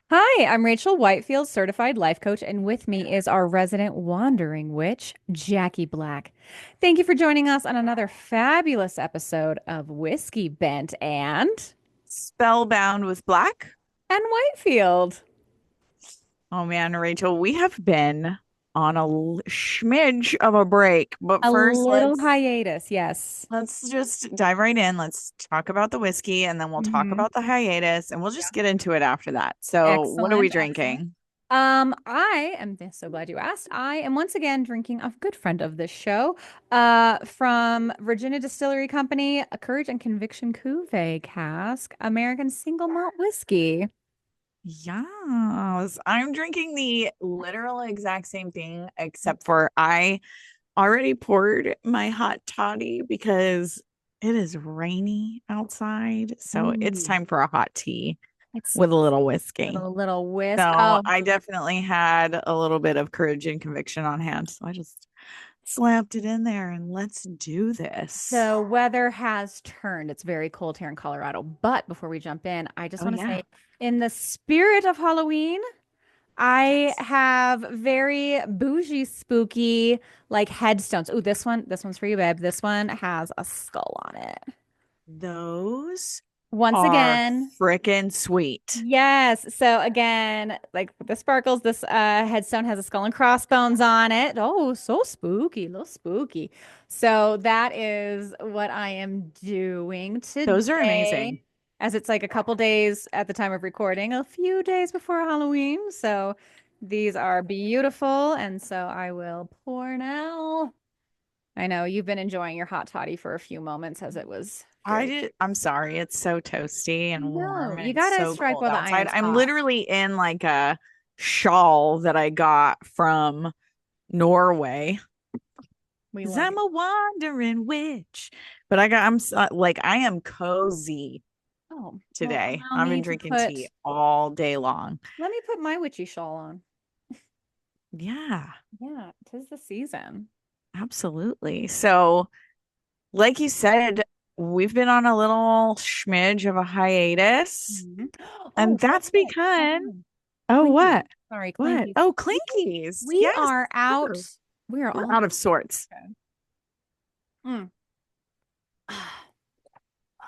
Hi, I'm Rachel Whitefield, certified life coach, and with me is our resident wandering witch, Jackie Black. Thank you for joining us on another fabulous episode of Whiskey Bent Spellbound with Black. and Whitefield. Oh man, Rachel, we have been on a smidge of a break, but A first little let's hiatus, yes. let's just dive right in. Let's talk about the whiskey and then we'll talk Hmm. about the hiatus and we'll just get into it after that. So, what are we Excellent, excellent. drinking? I am so glad you asked. I am once again drinking a good friend of this show, from Virginia Distillery Company, a Courage and Conviction Cuvée cask, American single malt whiskey. Yes, I'm drinking the literal exact same thing, except for I already poured my hot toddy because it is rainy outside. So it's Ooh, time for a hot tea it's with a little with whiskey. a little whisk. So Oh, I definitely had a little bit of courage and conviction on hand. So I just slapped it in there and let's do this. the weather has turned. It's very cold here in Colorado. But before we jump in, I just Oh, want to yeah. say, in the spirit of Halloween, I Yes. have very bougie, spooky, like headstones. Ooh, this one's for you, babe. This one has a skull on it. Those Once are again, freaking sweet. yes. So again, like with the sparkles, this headstone has a skull and crossbones on it. Oh, so spooky, a little spooky. So that is what I am doing Those are today, amazing. as it's like a couple days at the time of recording, a few days before Halloween. So these are beautiful, and so I will pour now. I know you've been enjoying your hot toddy for a few moments as it was very. I'm sorry. It's so toasty and No, warm and you it's gotta so strike cold while the outside. iron's I'm hot. literally in like a shawl that I got from Norway. We 'Cause love I'm it. a wandering witch. But like I am cozy Oh, well, today. allow I've me been to drinking tea put, all day long. let me put my witchy shawl on. Yeah, Yeah, 'tis the season. absolutely. So, like you said, we've been on a little schmidge of a hiatus, Mhm. and Oh, wait, that's wait, hold because on. oh, Clinky. what? Sorry, What? Clinky. Oh, We Clinkies. we Yes, are out. sure. We are We're all out of sorts. good. Mm. Oh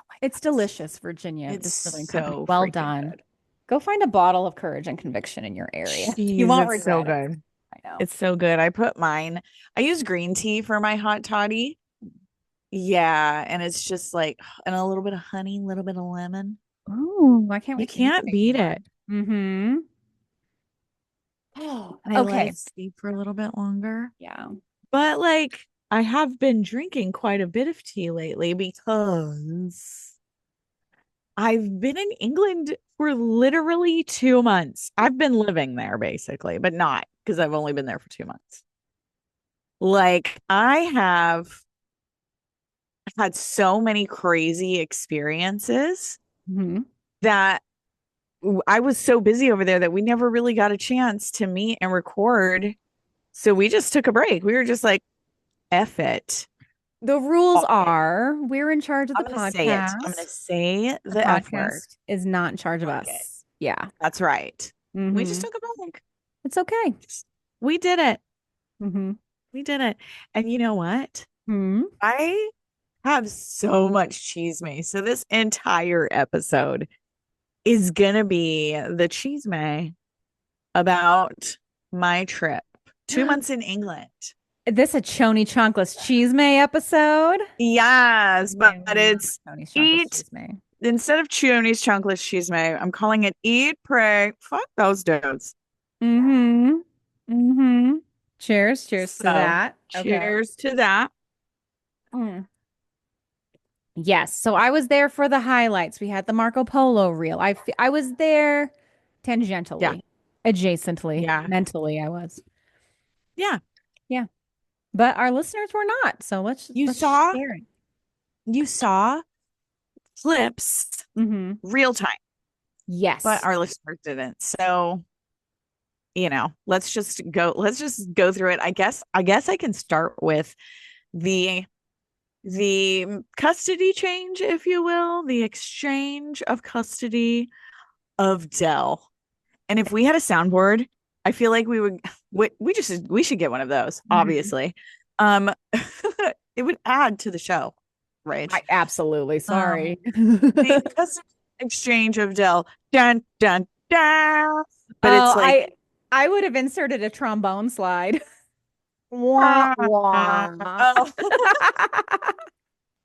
my It's goodness. delicious, Virginia It's Distilling Company. so Well freaking done. good. Go find a bottle of courage and conviction in your area. You Jeez, won't it's so regret it. good. I know. It's so good. I use green tea for my hot toddy. Yeah, and it's just like, and a little bit of honey, a little bit of lemon. Oh, I can't You wait to hear can't what you beat are. it. Mm-hmm. Oh, I let okay. it steep for a little bit longer. Yeah. But like, I have been drinking quite a bit of tea lately because I've been in England for literally 2 months. I've been living there basically, but not because I've only been there for 2 months. Like, I have had so many crazy experiences Hmm. that I was so busy over there that we never really got a chance to meet and record. So we just took a break. We were just like, F it. The rules Fuck it. are we're in charge of the I'm going to say it. I'm going podcast. to say The the F word. podcast is not in charge of Fuck it. us. Yeah. That's right. We just Hmm. took a break. It's okay. We did it. Hmm. We did it. And you know what? Hmm. I have so much cheese may. So this entire episode is going to be the cheese may about my trip. 2 months in England. This a Chony Chunkless Cheese May episode. Yes, but I love it's a Chony's Chunkless eat Cheese May. instead of Chuni's chunkless cheese may, I'm calling it eat, pray, fuck those dudes. Mm-hmm. Mm-hmm. Cheers. Cheers to So that. Okay. cheers to that. Mm. Yes. So I was there for the highlights. We had the Marco Polo reel. I was there Yeah. tangentially, adjacently, Yeah. mentally. I was. Yeah. Yeah. But our listeners were not. So You let's saw share it. you saw clips Mm-hmm. real time, but Yes. our listeners didn't. So, let's just go through it. I guess I can start with the the custody change, if you will, the exchange of custody of Dell. And if we had a soundboard, I feel like we should get one of those, Mhm. obviously. It would add to the show, right? I absolutely sorry. Um, the custom exchange of Dell, dun dun dun, but Oh, it's like I would have inserted a trombone slide. Wah, wah, wah. oh,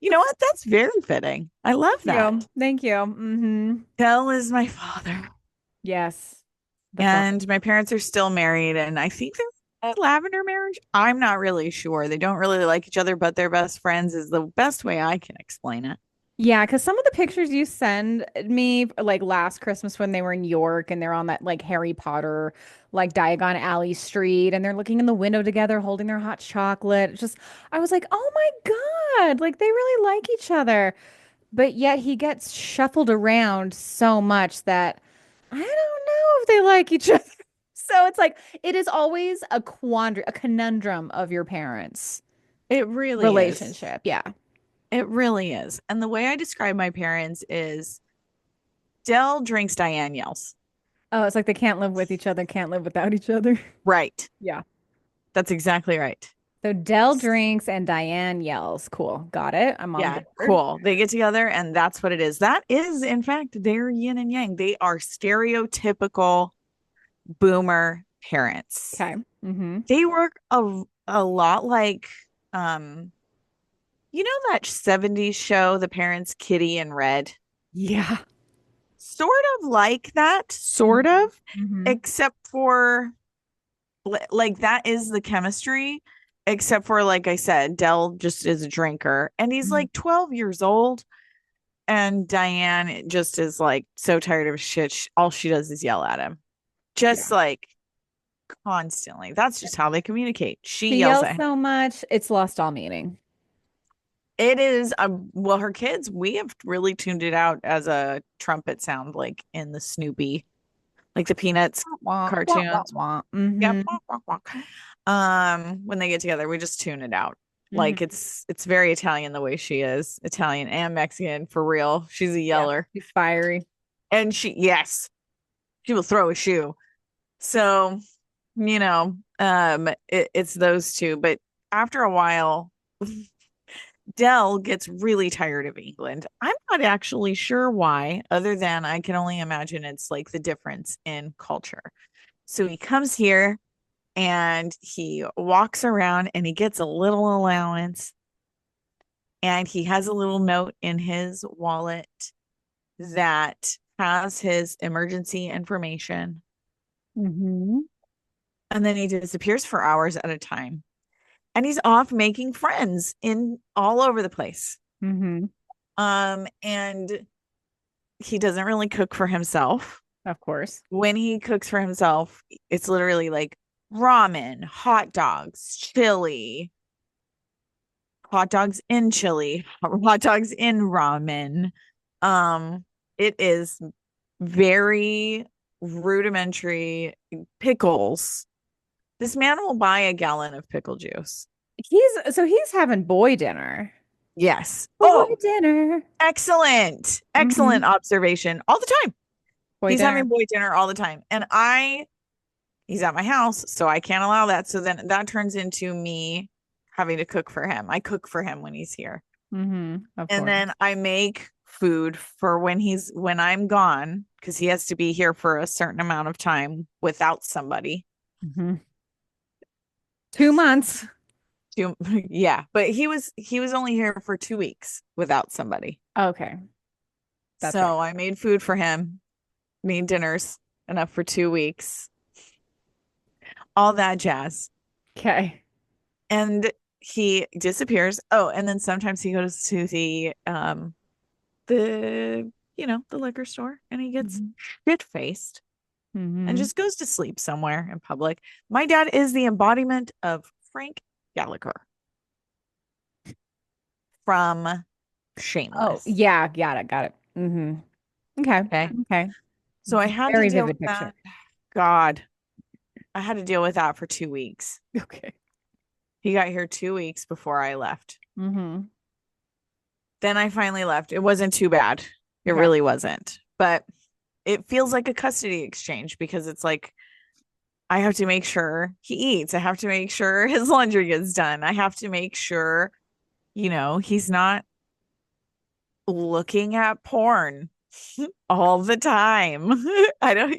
you know what? That's very fitting. I love Thank you. that. Thank you. Dell is my father, Yes. The fuck. and my parents are still married, and I think they're a lavender marriage. I'm not really sure. They don't really like each other, but they're best friends is the best way I can explain it. Yeah, because some of the pictures you send me, like last Christmas when they were in York and they're on that like Harry Potter, like Diagon Alley Street, and they're looking in the window together holding their hot chocolate. It's just, I was like, oh my God, like they really like each other. But yet he gets shuffled around so much that I don't know if they like each other. So it's like, it is always a a conundrum of your parents' It really is. relationship. Yeah. It really is. And the way I describe my parents is Dell drinks, Diane yells. Oh, it's like they can't live with each other, can't live without each other. Right. Yeah. That's exactly right. So Dell drinks and Diane yells. Cool. Got it. I'm on Yeah, board. cool. They get together and that's what it is. That is, in fact, their yin and yang. They are stereotypical boomer parents. Okay. They work a lot like um you know that 70s show, The Parents Kitty and Red? Yeah. Sort of like that, sort hmm of, hmm except for like that is the chemistry, except for like I said, Dell just is a drinker and he's like 12 years old. And Diane just is like so tired of shit. All she does is yell at him, just Yeah. like constantly. That's just how they communicate. She She yells yells at him. so much, it's lost all meaning. It is, well, her kids, we have really tuned it out as a trumpet sound, like in the Snoopy, like the Peanuts Wah, wah, wah, cartoons. wah. Yep. Walk, walk, walk. When they get together, we just tune it out. Like hmm it's very Italian the way she is, Italian and Mexican for real. She's a Yeah. yeller. She's fiery. And yes, she will throw a shoe. So, it's those two. But after a while, Dell gets really tired of England. I'm not actually sure why, other than I can only imagine it's like the difference in culture. So he comes here and he walks around and he gets a little allowance and he has a little note in his wallet that has his emergency information. hmm And then he disappears for hours at a time. And he's off making friends in all over the place. hmm And he doesn't really cook for himself. Of course. When he cooks for himself, it's literally like ramen, hot dogs, chili, hot dogs in chili, hot dogs in ramen. It is very rudimentary pickles. This man will buy a gallon of pickle juice. He's having boy dinner. Yes. Boy Oh, dinner. excellent. hmm Excellent observation. All the time. Boy He's dinner. having boy dinner all the time. And he's at my house, so I can't allow that. So then that turns into me having to cook for him. I cook for him when he's here. Of And course. then I make food for when I'm gone, because he has to be here for a certain amount of time without somebody. hmm 2 months. Yeah, but he was only here for 2 weeks without somebody. Okay. That's right. So I made food for him, made dinners enough for 2 weeks, all that jazz. Okay. And he disappears. Oh, and then sometimes he goes to the liquor store and he gets hmm shit faced and hmm just goes to sleep somewhere in public. My dad is the embodiment of Frank Gallagher from Oh, Shameless. yeah, got it. Okay. Okay. Okay. So I had to Very deal with vivid picture. that. God, I had to deal with that for 2 weeks. Okay. He got here 2 weeks before I left. hmm Then I finally left. It wasn't too bad. It Okay. really wasn't. But it feels like a custody exchange because it's like I have to make sure he eats. I have to make sure his laundry gets done. I have to make sure, he's not looking at porn all the time. I don't,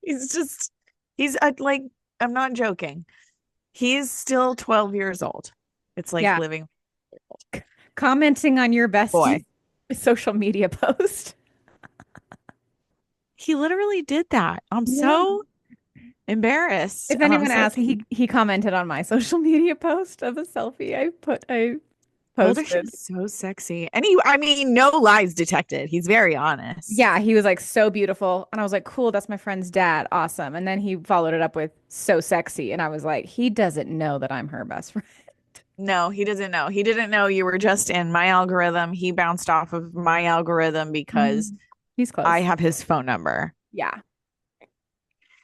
he's just, he's like, I'm not joking. He's still 12 years old. It's like Yeah. living Commenting on your boy. bestie social media post. He literally did that. I'm Yeah. so embarrassed If and I'm anyone so asks, he commented on my social media post of a selfie I older. posted. He's so sexy. And I mean, no lies detected. He's very honest. Yeah, he was like so beautiful. And I was like, cool, that's my friend's dad. Awesome. And then he followed it up with so sexy. And I was like, he doesn't know that I'm her best friend. No, he doesn't know. He didn't know you were just in my algorithm. He bounced off of my algorithm because Mhm. He's I close. have his phone number. Yeah.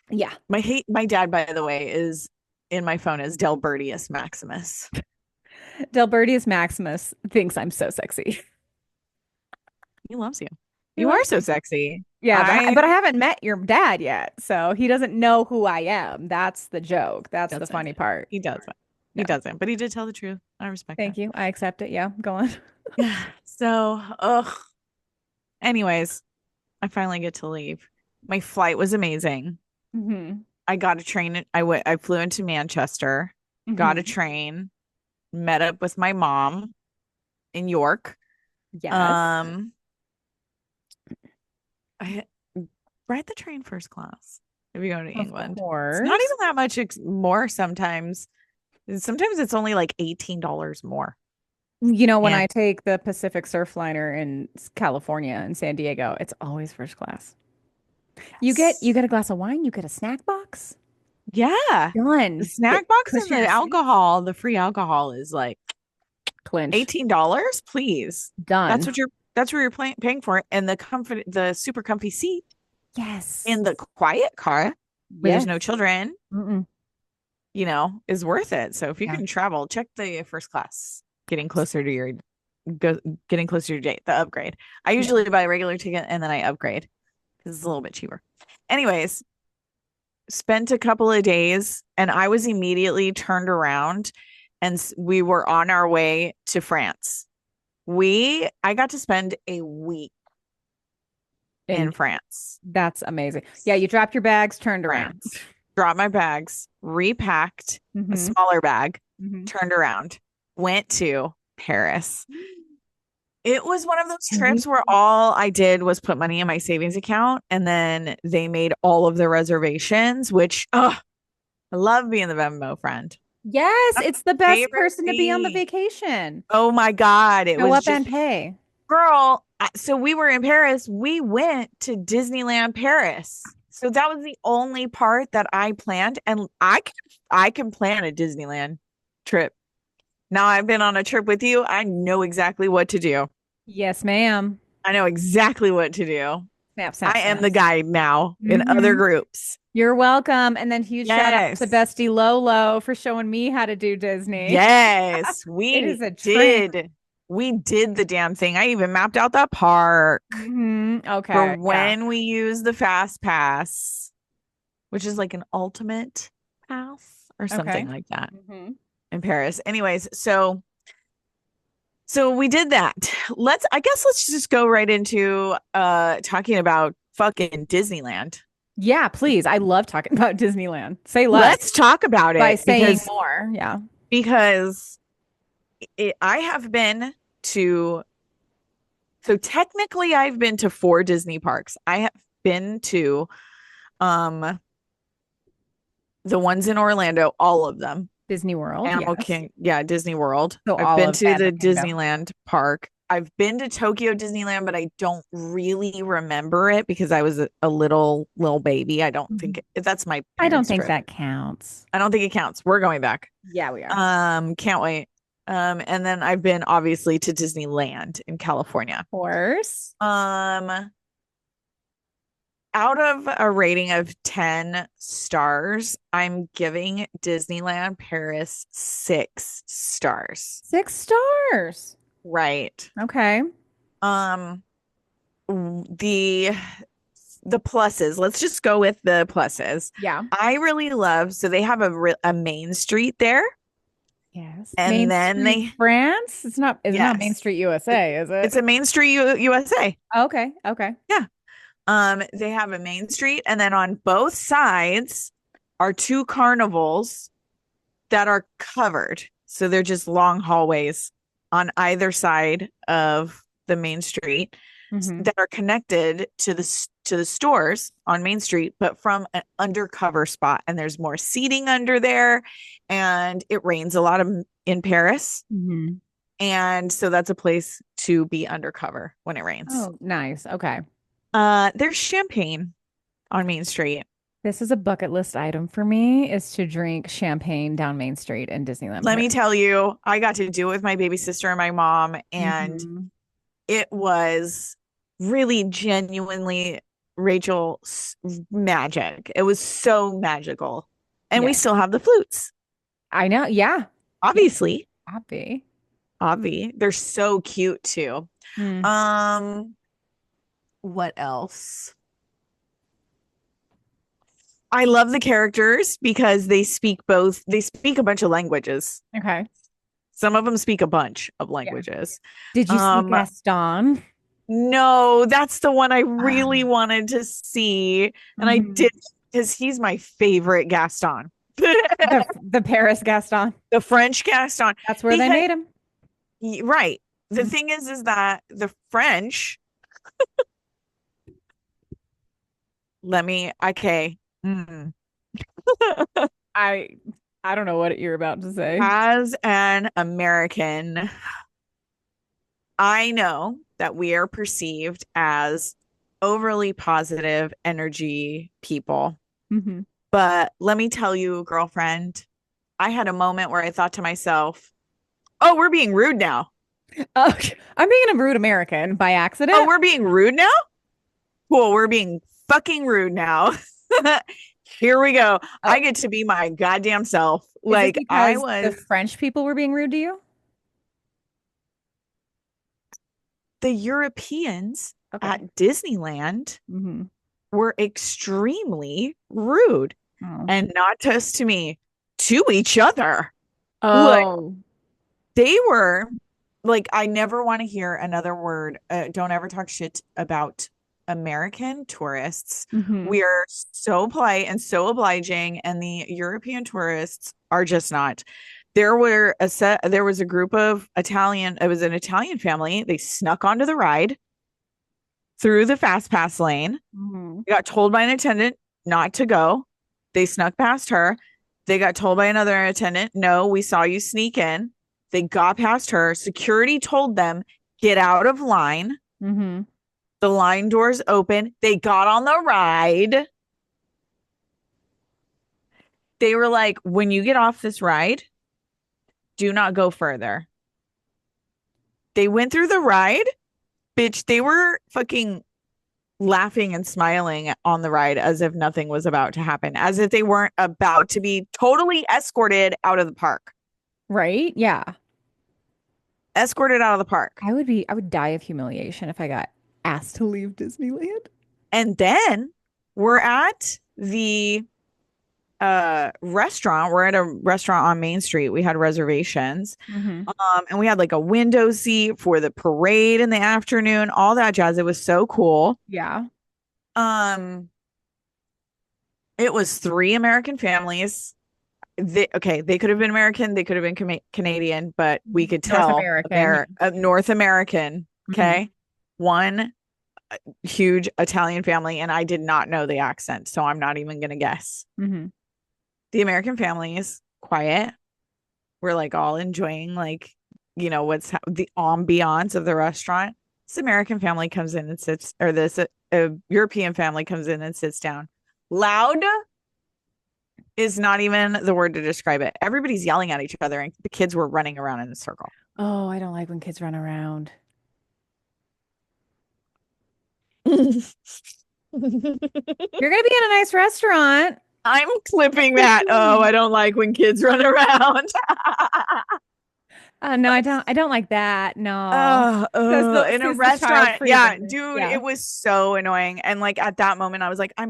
Yeah. My dad, by the way, is in my phone as Delbertius Maximus. Delbertius Maximus thinks I'm so sexy. He loves you. He You are loves so me. sexy. Yeah, I but I haven't met your dad yet, so he doesn't know who I am. That's the joke. That's the doesn't. funny part. He doesn't. He No. doesn't. But he did tell the truth. I respect Thank that. you. I accept it. Yeah, go on. So, ugh. Anyways, I finally get to leave. My flight was amazing. Hmm. I got a train. I flew into Manchester, got a Hmm. train, met up with my mom in York. Yes, Um, I ride the train first class if you go to of England. It's not course. even that much more sometimes. Sometimes it's only like $18 more. You know, when And I take the Pacific Surfliner in California and San Diego, it's always first class. You get yes. a glass of wine, you get a snack box. Yeah. The Done. Get snack box and cushion the your seat. alcohol, the free alcohol is like Clinch. $18, please. That's Done. what you're paying for. And the super comfy seat Yes. in the quiet car where there's Yes. no children, Mm-mm. is worth it. So if you Yeah. can travel, check the first class, getting closer to your go getting closer to your date, the upgrade. I Yeah. usually buy a regular ticket and then I upgrade because it's a little bit cheaper. Anyways, spent a couple of days and I was immediately turned around and we were on our way to France. I got to spend a week in And France. that's amazing. Yeah, you dropped your bags, turned around. France. Dropped my bags, repacked a Hmm. smaller bag, Hmm. turned around, went to Paris. It was one of those Hey. trips where all I did was put money in my savings account and then they made all of the reservations, which, oh, I love being the Venmo friend. Yes, That's it's the my best favorite person to be on the thing. vacation. Oh my God. It Show was up just, and pay. girl. So we were in Paris. We went to Disneyland Paris. So that was the only part that I planned. And I can plan a Disneyland trip. Now I've been on a trip with you. I know exactly what to do. Yes, ma'am. I know exactly what to do. Snap, snap, I am the snaps. guide now in other Hmm. groups. You're welcome. And then huge shout out to Yes. Bestie Lolo for showing me how to do Disney. Yes. It is a trip. We did the damn thing. I even mapped out that park for Okay. Yeah. when we use the fast pass, which is like an ultimate pass or Okay. something like that Hmm. in Paris. Anyways, so we did that. I guess let's just go right into talking about fucking Disneyland. Yeah, please. I love talking about Disneyland. Say less Let's talk about by it saying more. Yeah. because I have been to so technically I've been to 4 Disney parks. I have been to um the ones in Orlando, all of them. Disney World. Animal Yes. King, yeah, Disney World. So I've all been of to the Animal Kingdom. Disneyland park. I've been to Tokyo Disneyland, but I don't really remember it because I was a little baby. I don't think Mhm. that's my I don't parents' think trip. that counts. I don't think it counts. We're going back. Yeah, we are. Can't wait. And then I've been obviously to Disneyland in California. Of course. Um, out of a rating of 10 stars, I'm giving Disneyland Paris 6 stars. 6 stars. Right. Okay. Um, the the pluses. Let's just go with the pluses. Yeah. I really love, so they have a main street there, Yes. and Main then Street they, France? It's not Main yes, Street it, USA, is it's it? a main street USA. Okay. Okay. Yeah. They have a main street, and then on both sides are two carnivals that are covered. So they're just long hallways on either side of the main street Hmm. that are connected to the stores on Main Street, but from an undercover spot. And there's more seating under there, and it rains a lot in Paris. Hmm. And so that's a place to be undercover when it rains. Oh, nice. Okay. There's champagne on Main Street. This is a bucket list item for me is to drink champagne down Main Street in Disneyland Let me Paris. tell you, I got to do it with my baby sister and my mom, and Hmm. it was really genuinely Rachel magic. It was so magical. And we Yeah. still have the flutes, I know. Yeah. Yeah. obviously. Happy. They're so cute too. Mm. Um, what else? I love the characters because they speak a bunch of languages. Okay. Some of them speak a bunch of Yeah. languages. Did you see Um, Gaston? no, that's the one I really wanted to see, and I Mhm. did because he's my favorite Gaston. The Paris Gaston. The French Gaston. That's where they Because made him. right. The Mhm. thing is that the French, let me okay. Mm. I I don't know what you're about to say. As an American, I know that we are perceived as overly positive energy people. Hmm. But let me tell you, girlfriend, I had a moment where I thought to myself, oh, we're being rude now. Oh, I'm being a rude American by Oh, accident. we're being rude now? Cool, we're being fucking rude now. Here we go. Oh, I get to be my goddamn self. is this Like I because the was French people were being rude to you? the Europeans Okay. at Disneyland Hmm. were extremely rude, Oh. and not just to me, to each other. Like Oh. they were like, I never want to hear another word. Don't ever talk shit about American tourists. Hmm. We are so polite and so obliging, and the European tourists are just not. There was a group of Italian, it was an Italian family. They snuck onto the ride through the fast pass lane. Hmm. They got told by an attendant not to go. They snuck past her. They got told by another attendant, no, we saw you sneak in. They got past her. Security told them, get out of line. Hmm. The line doors open. They got on the ride. They were like, when you get off this ride, do not go further. They went through the ride. Bitch, they were fucking laughing and smiling on the ride as if nothing was about to happen, as if they weren't about to be totally escorted out of the park. Right? Yeah. Escorted out of the park. I would die of humiliation if I got asked to leave Disneyland. And then we're at the restaurant. We're at a restaurant on Main Street. We had reservations. Hmm. And we had like a window seat for the parade in the afternoon, all that jazz. It was so cool. Yeah. Um, it was three American families. They could have been American, they could have been Canadian, but we could North tell American. they're North American. Hmm. Okay. One huge Italian family, and I did not know the accent, so I'm not even gonna guess. Hmm. The American families, quiet. We're like all enjoying, like, the ambiance of the restaurant. This American family comes in and sits, or this European family comes in and sits down. Loud is not even the word to describe it. Everybody's yelling at each other, and the kids were running around in a circle. Oh, I don't like when kids run around. You're gonna be in a nice restaurant. I'm clipping that. Oh, I don't like when kids run around. No, I don't like that. No. In a Says the child restaurant. Yeah, freezing. dude, Yeah. it was so annoying. And like at that moment, I was like, I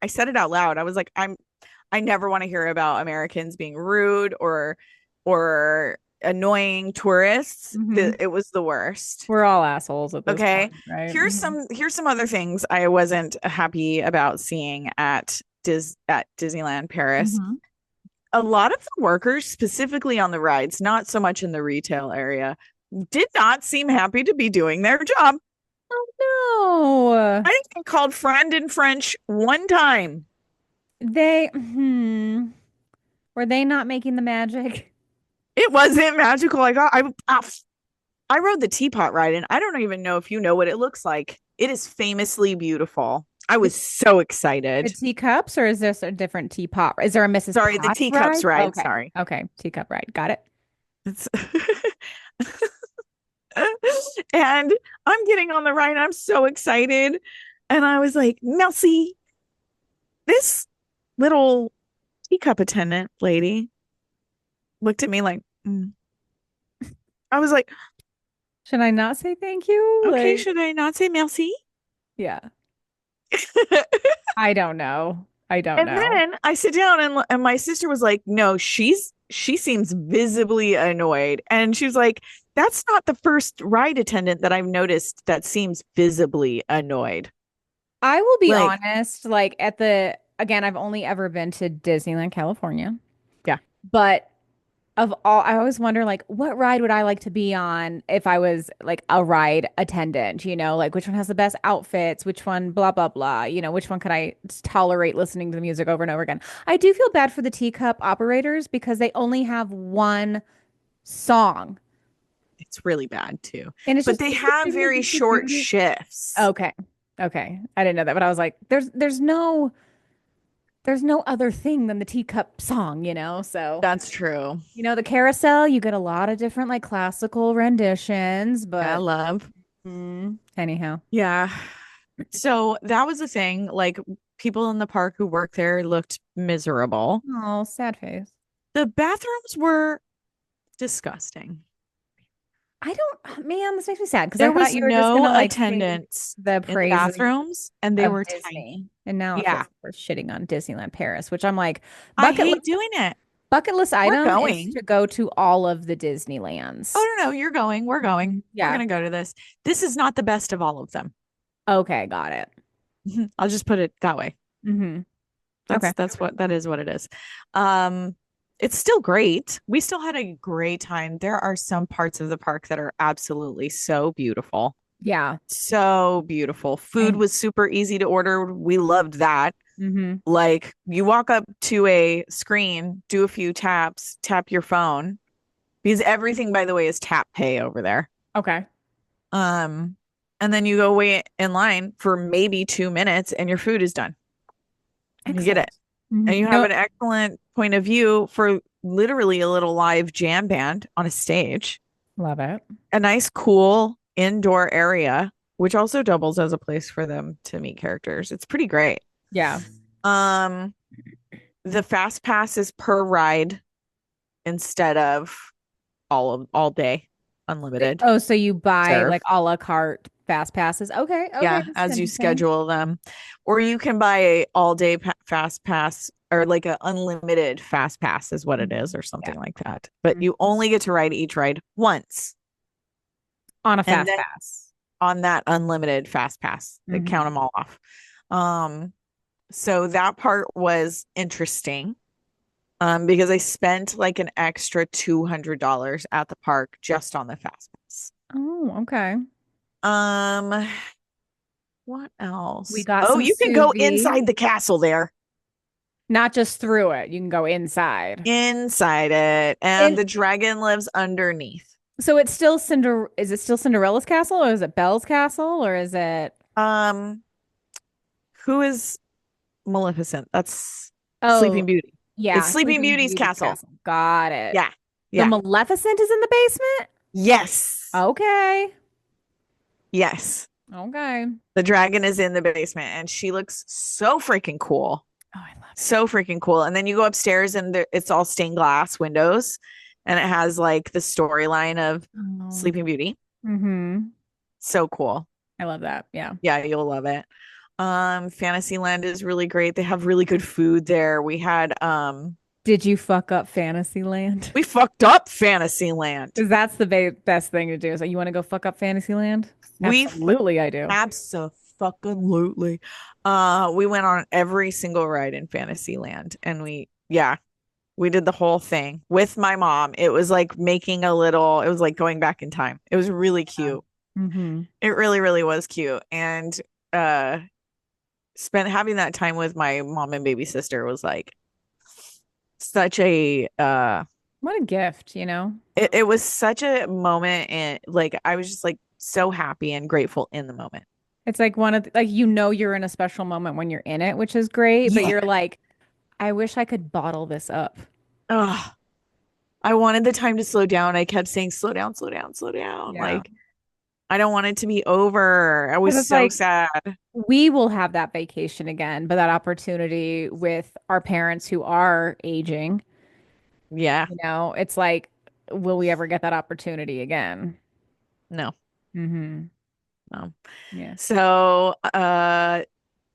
said it out loud. I was like, I never want to hear about Americans being rude or annoying tourists. Hmm. It was the worst. We're all assholes at this Okay. point, right? Hmm. Here's some other things I wasn't happy about seeing at Disneyland Paris. Hmm. A lot of the workers, specifically on the rides, not so much in the retail area, did not seem happy to be doing their job. No. I think I called friend in French one time. Were they not making the magic? It wasn't magical. I rode the teapot ride, and I don't even know if you know what it looks like. It is famously beautiful. I The, was so the excited. teacups, or is this a different teapot? Is there a Mrs. Sorry, the Potts teacups ride? ride. Okay. Sorry. Okay. Teacup ride. Got it. It's and I'm getting on the ride. And I'm so excited. And I was like, Melcy, this little teacup attendant lady looked at me like, mm. I was like, Should I not say thank you? okay, Like, should I not say merci? yeah. I don't know. I don't And know. then I sit down and my sister was like, no, she seems visibly annoyed. And she was like, that's not the first ride attendant that I've noticed that seems visibly annoyed. I will be Like, honest, like again, I've only ever been to Disneyland, California, yeah, but of all, I always wonder, like, what ride would I like to be on if I was like a ride attendant, like which one has the best outfits, which one, blah, blah, blah, which one could I tolerate listening to the music over and over again? I do feel bad for the teacup operators because they only have one song. it's really bad too. And it's But just they super have duty, very duty, short duty. shifts. Okay. Okay. I didn't know that, but I was like, there's no other thing than the teacup song, So, That's true. the carousel, you get a lot of different like classical renditions, I but love. anyhow. Yeah. So that was the thing. Like people in the park who work there looked miserable. Oh, sad face. The bathrooms were disgusting. Man, this makes me sad because I There thought was you were just no gonna like sing attendance the in the praises bathrooms and they of were tiny. Disney. And now it feels Yeah. like we're shitting on Disneyland Paris, which I'm like, I bucket hate list, doing it. bucket list We're item is going. to go to all of the Disneylands. Oh, no, no, you're going. We're going. We're Yeah. going to go to this. This is not the best of all of them. Okay, got it. I'll just put it that way. Hmm. Okay. That is what it is. Um, it's still great. We still had a great time. There are some parts of the park that are absolutely so beautiful. Yeah. So beautiful. Food I was super easy to order. We loved that. hmm. Like you walk up to a screen, do a few taps, tap your phone because everything, by the way, is tap pay over there. Okay. Um, and then you go wait in line for maybe 2 minutes and your food is done. You get Excellent. it. And you have No, an excellent point of view for literally a little live jam band on a stage, love it. a nice, cool indoor area, which also doubles as a place for them to meet characters. It's pretty great. Yeah. Um, the fast pass is per ride instead of all day unlimited Oh, so you buy serve. like a la carte fast passes. Okay. Okay. Yeah, This is as you interesting. schedule them, or you can buy a all day fast pass or like a unlimited fast pass is what it is, Mhm. or Yeah. something like that. But Mhm. you only get to ride each ride once, On a and fast then pass. on that unlimited fast pass, they count Hmm. them all off. Um, so that part was interesting. Because I spent like an extra $200 at the park just on the fast pass. Oh, okay. Um, what We else? got Oh, some you can go sous vide, inside the castle there. not just through it. You can go inside. Inside it, and And the dragon lives underneath. so is it still Cinderella's castle or is it Belle's castle or is it Um, who is Maleficent? That's Oh, Sleeping Beauty. It's yeah, Sleeping Sleeping Beauty's Beauty's castle. castle. Got it. Yeah. The Yeah. Maleficent is in the basement? Yes. Okay. Yes. Okay. The dragon is in the basement and she looks so freaking cool. Oh, I love it. So freaking cool. And then you go upstairs and it's all stained glass windows. and it has like the storyline of Oh, Sleeping Beauty. mm-hmm. So cool. I love that. Yeah. Yeah, you'll love it. Fantasyland is really great. They have really good food there. Did you fuck up Fantasyland? We fucked up Fantasyland. Because that's the best thing to do. So you want to go fuck up Fantasyland? We Absolutely, I do. absolutely. We went on every single ride in Fantasyland and yeah, we did the whole thing with my mom. It was like it was like going back in time. It was really Yeah. cute. Mm-hmm. It really, really was cute. And uh spent having that time with my mom and baby sister was like such a What a gift, you know? it was such a moment, and like I was just like so happy and grateful in the moment. It's like like you're in a special moment when you're in it, which is great, but Yeah. you're like, I wish I could bottle this up. Oh, I wanted the time to slow down. I kept saying, slow down, slow down, slow down. Yeah. Like, I don't want it to be over. I was Because it's so like sad. we will have that vacation again, but that opportunity with our parents who are aging, Yeah. it's like, will we ever get that opportunity again? No, Mm-hmm. no. Yeah. So,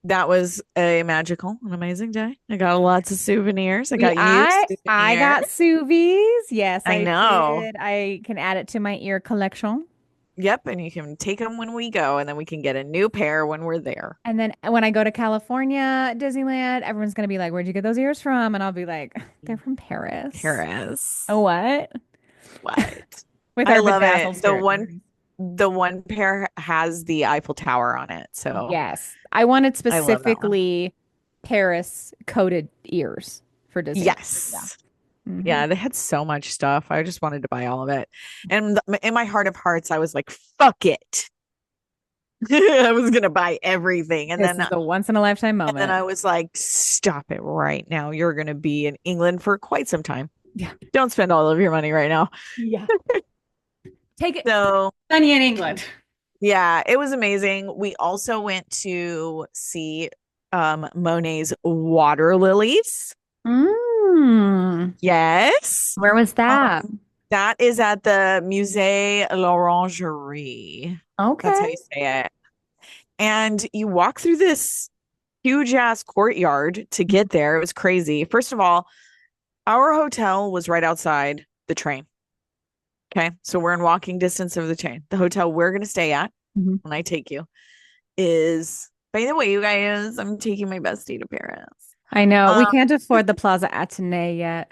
that was a magical and amazing day. I got lots of souvenirs. I got you I souvenirs. got sous. Yes, I I know. did. I can add it to my ear collection. Yep. And you can take them when we go, and then we can get a new pair when we're there. And then when I go to California, Disneyland, everyone's gonna be like, "Where'd you get those ears from?" And I'll be like, "They're from Paris." Paris. Oh, what? What? With I our love bedazzled it. skirt earrings. The one pair has the Eiffel Tower on it. So Yes, I wanted I love that one. specifically Paris coated ears for Disneyland. Yeah. Yes. Hmm. Yeah, they had so much stuff. I just wanted to buy all of it. And in my heart of hearts, I was like, fuck it. I was gonna buy everything. This is a once in a lifetime And then moment. I was like, stop it right now. You're gonna be in England for quite some time. Yeah. Don't spend all of your money right now. Yeah. Take it. So Sunny in England. yeah, it was amazing. We also went to see Monet's water lilies. Mm. Yes. Where was that? That is at the Musée l'Orangerie. That's how Okay. you say it. And you walk through this huge ass courtyard to get there. It was crazy. First of all, our hotel was right outside the train. Okay. So we're in walking distance of the train. The hotel we're going to stay at Mhm. when I take you is, by the way, you guys, I'm taking my bestie to Paris. I know we Um, can't afford the Plaza Athénée yet.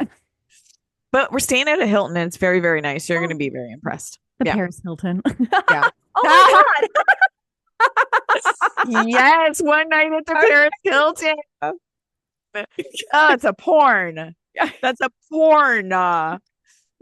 but we're staying at a Hilton and it's very, very nice. You're going Oh, to be very impressed. the Yeah. Paris Hilton. Yeah. Oh my Yes, one night at the God. Paris Hilton. Oh, it's a porn. Yeah. That's a porn.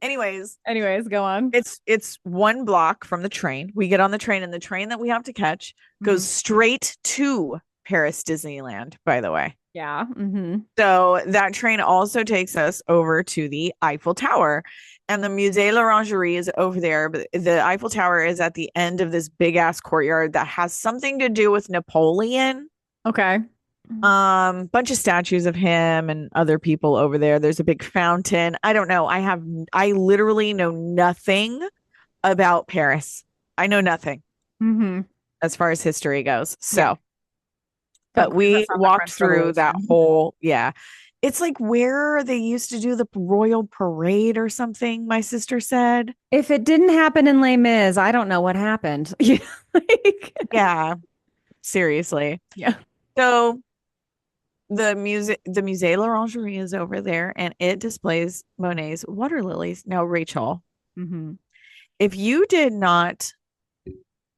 Anyways, Anyways, go on. it's one block from the train. We get on the train, and the train that we have to catch goes Mhm. straight to Paris Disneyland, by the way. Yeah. Hmm. So that train also takes us over to the Eiffel Tower. And the Musée l'Orangerie is over there, but the Eiffel Tower is at the end of this big ass courtyard that has something to do with Napoleon. Okay. Bunch of statues of him and other people over there. There's a big fountain. I don't know. I literally know nothing about Paris. I know nothing Hmm. as far as history goes. Yeah. So, Don't but quiz us we on the walked French through that Revolution. whole, yeah. It's like where they used to do the royal parade or something, my sister said. If it didn't happen in Les Mis, I don't know what happened. Yeah. Yeah, seriously. Yeah. So the Musée l'Orangerie is over there and it displays Monet's water lilies. Now, Rachel, Hmm. if you did not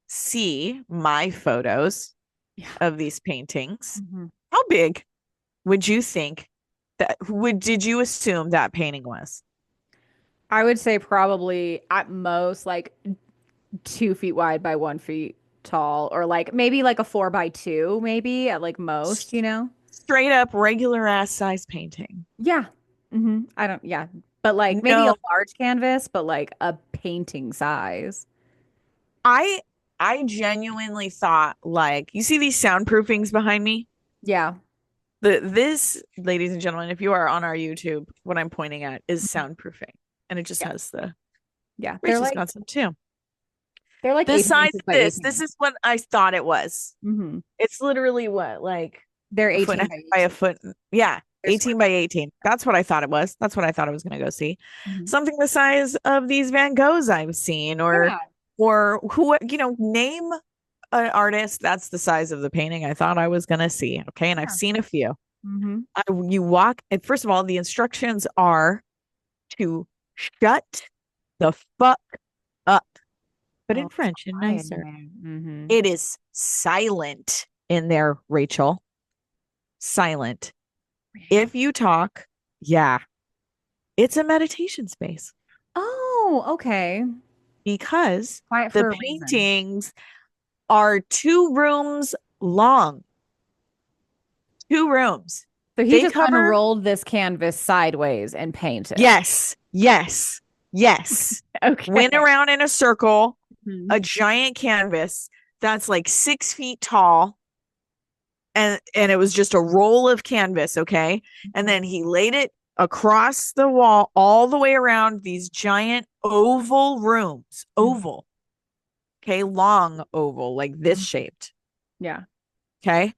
see my photos Yeah. of these paintings, Hmm. how big would you think did you assume that painting was? I would say probably at most like 2 feet wide by 1 feet tall, or like maybe like a 4 by 2, maybe at like most, S- you know? Straight up regular ass size painting. Yeah. I don't, yeah. But like maybe a No, large canvas, but like a painting size. I I genuinely thought like you see these soundproofings behind me? Yeah. This, ladies and gentlemen, if you are on our YouTube, what I'm pointing at is soundproofing. and it just Yeah. has the Yeah. Rachel's got some too. They're like The 18 size inches of by this 18. is what I thought it was. Hmm. It's literally what, like They're a foot and a 18 half by by a 18. foot. Yeah, They're 18 square. by 18. That's what I thought it was. That's what I thought I was going to go see. Hmm. Something the size of these Van Goghs I've seen, Yeah. or who, name an artist that's the size of the painting I thought I was going to see. Okay, and I've Yeah. seen a few. Hmm. You walk, and first of all, the instructions are to shut the fuck up, but Oh, in it's French and quiet in nicer. there. Hmm. It is silent in there, Rachel. Silent. Really? If you talk, yeah, it's a meditation space Oh, okay. because Quiet the for a reason. paintings are 2 rooms long, 2 rooms. So he They just cover, unrolled this canvas sideways and painted. yes, yes, yes. Went Okay. around in a circle, Mhm. a giant canvas that's like 6 feet tall, and it was just a roll of canvas, okay? And Mhm. then he laid it across the wall all the way around these giant oval rooms, Mhm. oval, okay, long oval, like this Mhm. shaped, Yeah. okay?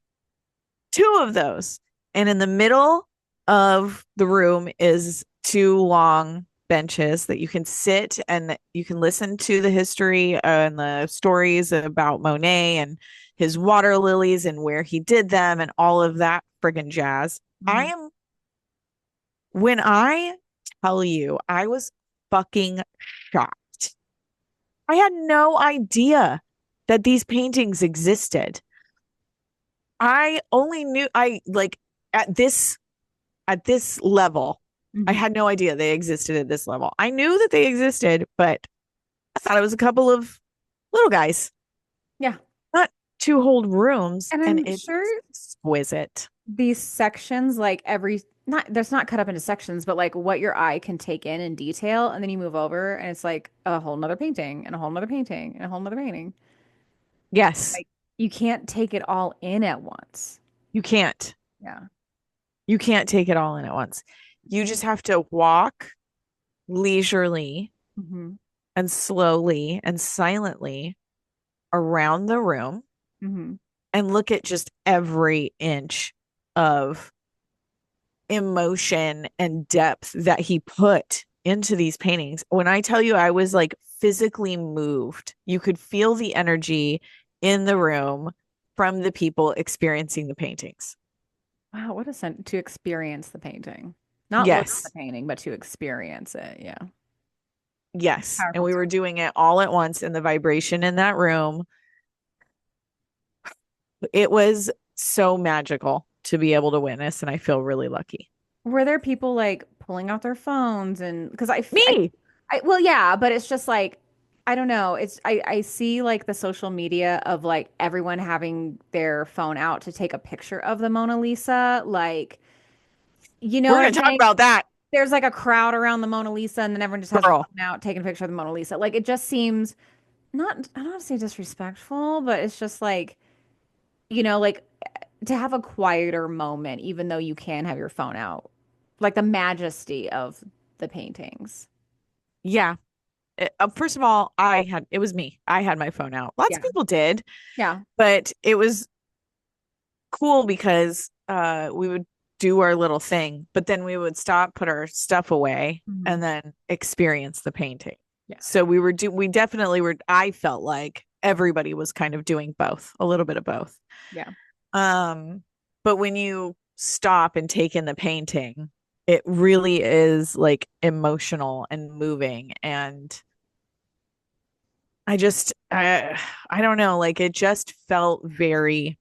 2 of those. And in the middle of the room is 2 long benches that you can sit and you can listen to the history and the stories about Monet and his water lilies and where he did them and all of that friggin' jazz. I Mhm. am, when I tell you, I was fucking shocked. I had no idea that these paintings existed. I only knew I like at this level. I Mhm. had no idea they existed at this level. I knew that they existed, but I thought it was a couple of little guys, Yeah. not 2 whole rooms, And and I'm it's sure exquisite. these sections, like every, not, there's not cut up into sections, but like what your eye can take in detail. And then you move over and it's like a whole nother painting and a whole nother painting and a whole nother painting. Yes, Like you can't take it all in at once. you can't. Yeah. You can't take it all in at once. You just have to walk leisurely Hmm. and slowly and silently around the room Hmm. and look at just every inch of emotion and depth that he put into these paintings. When I tell you, I was like physically moved. You could feel the energy in the room from the people experiencing the paintings. Wow, what a sen to experience the painting. Not look at the Yes. painting, but to experience it. Yeah. Yes. And Powerful we stuff. were doing it all at once, and the vibration in that room, it was so magical to be able to witness. And I feel really lucky. Were there people like pulling out their phones and because Me. well, yeah, but it's just like I don't know. I see like the social media of like everyone having their phone out to take a picture of the Mona Lisa. Like, you know We're what going I'm to talk saying? about that, There's like a crowd around the Mona Lisa, and then everyone just has their girl. phone out taking a picture of the Mona Lisa. Like, it just seems not, I don't want to say disrespectful, but it's just like, like to have a quieter moment, even though you can have your phone out, like the majesty of the paintings. Yeah. First of all, it was me. I had my phone out. Lots of Yeah. people did, Yeah. but it was cool because we would do our little thing, but then we would stop, put our stuff away, Mhm. and then experience the painting. Yeah. So we definitely were, I felt like everybody was kind of doing both, a little bit of both. Yeah. Um, but when you stop and take in the painting, it really is like emotional and moving. And I don't know, like it just felt very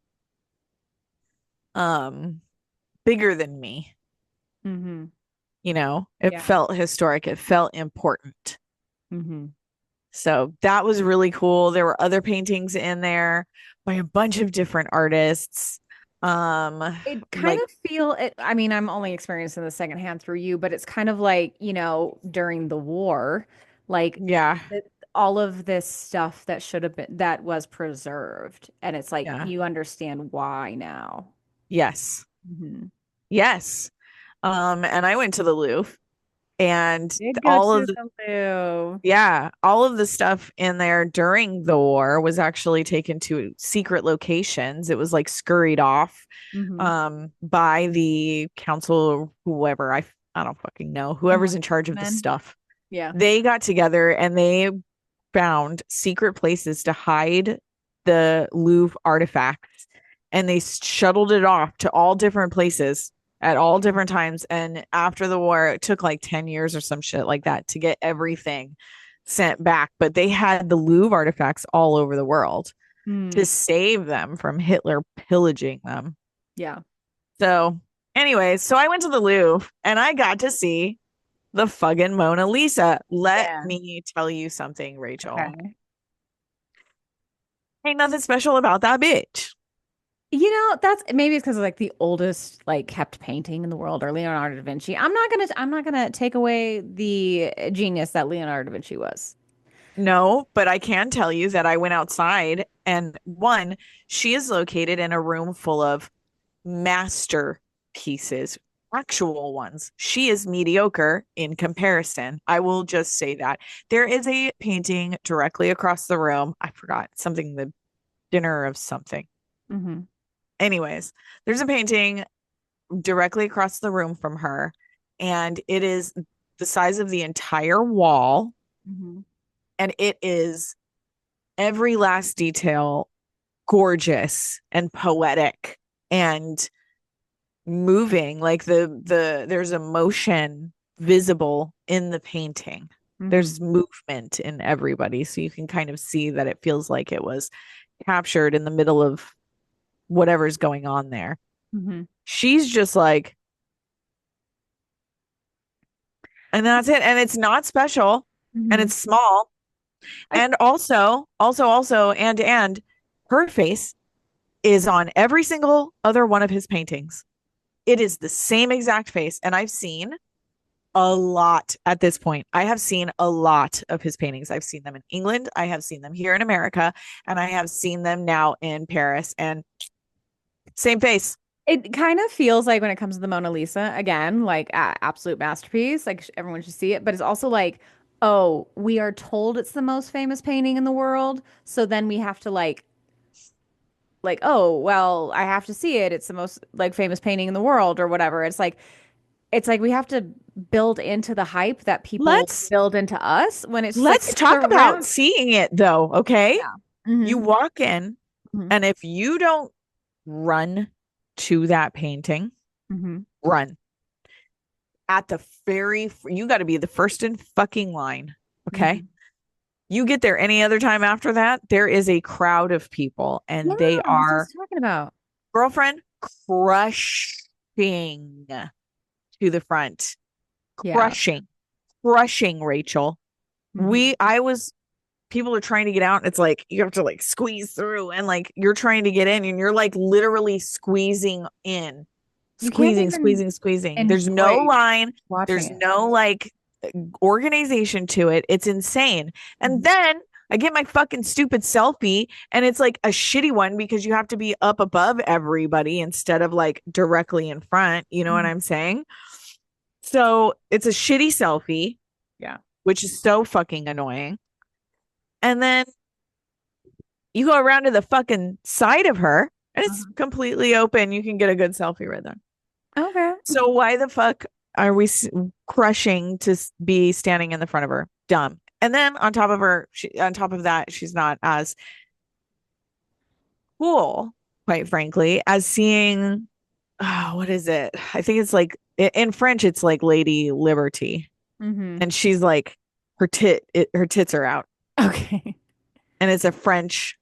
um bigger than me. Hmm. It Yeah. felt historic, it felt important. Hmm. So that was really cool. There were other paintings in there by a bunch of different artists. It kind Like, of feel it. I mean, I'm only experiencing the secondhand through you, but it's kind of like, during the war, like yeah, all of this stuff that should have been, that was preserved. And it's like, yeah, you understand why now. yes, Hmm. yes. And I went to the Louvre, And Did go all to of the, the Louvre. yeah, all of the stuff in there during the war was actually taken to secret locations. It was like scurried off Mm-hmm. by the council or whoever. I don't fucking know. Whoever's in charge of the Men. stuff. Yeah. They got together and they found secret places to hide the Louvre artifacts, and they shuttled it off to all different places at all different times. And after the war, it took like 10 years or some shit like that to get everything sent back. But they had the Louvre artifacts all over the world to Mm. save them from Hitler pillaging them. Yeah. So, anyways, so I went to the Louvre and I got to see the fucking Mona Lisa. Let Yeah. me tell you something, Rachel. Okay. Ain't nothing special about that bitch. That's maybe it's because of like the oldest like kept painting in the world or Leonardo da Vinci. I'm not gonna take away the genius that Leonardo da Vinci was. No, but I can tell you that I went outside and one, she is located in a room full of masterpieces, actual ones. She is mediocre in comparison. I will just say that. There is a painting directly across the room. I forgot something, the dinner of something. Mm-hmm. Anyways, there's a painting directly across the room from her, and it is the size of the entire wall, Mm-hmm. and it is every last detail gorgeous and poetic and moving. Like there's emotion visible in the painting. Mm-hmm. There's movement in everybody, so you can kind of see that it feels like it was captured in the middle of whatever's going on there. Mm-hmm. She's just like, and that's it. And it's not special and Mm-hmm. it's small. I And also, and her face is on every single other one of his paintings. It is the same exact face. And I've seen a lot at this point. I have seen a lot of his paintings. I've seen them in England. I have seen them here in America. And I have seen them now in Paris. And same face. It kind of feels like when it comes to the Mona Lisa, again, like absolute masterpiece, like everyone should see it, but it's also like, oh, we are told it's the most famous painting in the world, so then we have to oh, well, I have to see it. It's the most like famous painting in the world or whatever. It's like we have to build into the hype that people Let's build into us when it's just like let's it's talk about surround. seeing it though, okay? Yeah. You Mm-hmm. walk in, Mm-hmm. and if you don't run to that painting, Mm-hmm. run at the you got to be the first in fucking line, okay? Mm-hmm. You get there any other time after that, there is a crowd of people Yeah, and they that's what I are, was talking about. girlfriend, crushing to the front, Yeah. crushing, crushing, Rachel. Mm-hmm. I was People are trying to get out, and it's like you have to like squeeze through, and like you're trying to get in and you're like literally squeezing in, You can't even squeezing. There's no enjoy line, watching there's it. no like organization to it. It's insane. And Mhm. then I get my fucking stupid selfie, and it's like a shitty one because you have to be up above everybody instead of like directly in front, you know what Mhm. I'm saying? So it's a shitty selfie, Yeah. which is so fucking annoying. And then you go around to the fucking side of her, and it's Uh-huh. completely open. You can get a good selfie right there. Okay. So why the fuck are we crushing to be standing in the front of her? Dumb. And then on top of that, she's not as cool, quite frankly, as seeing, oh, what is it? I think it's like in French, it's like Lady Liberty, Mm-hmm. and she's like her tits are out, Okay. and it's a French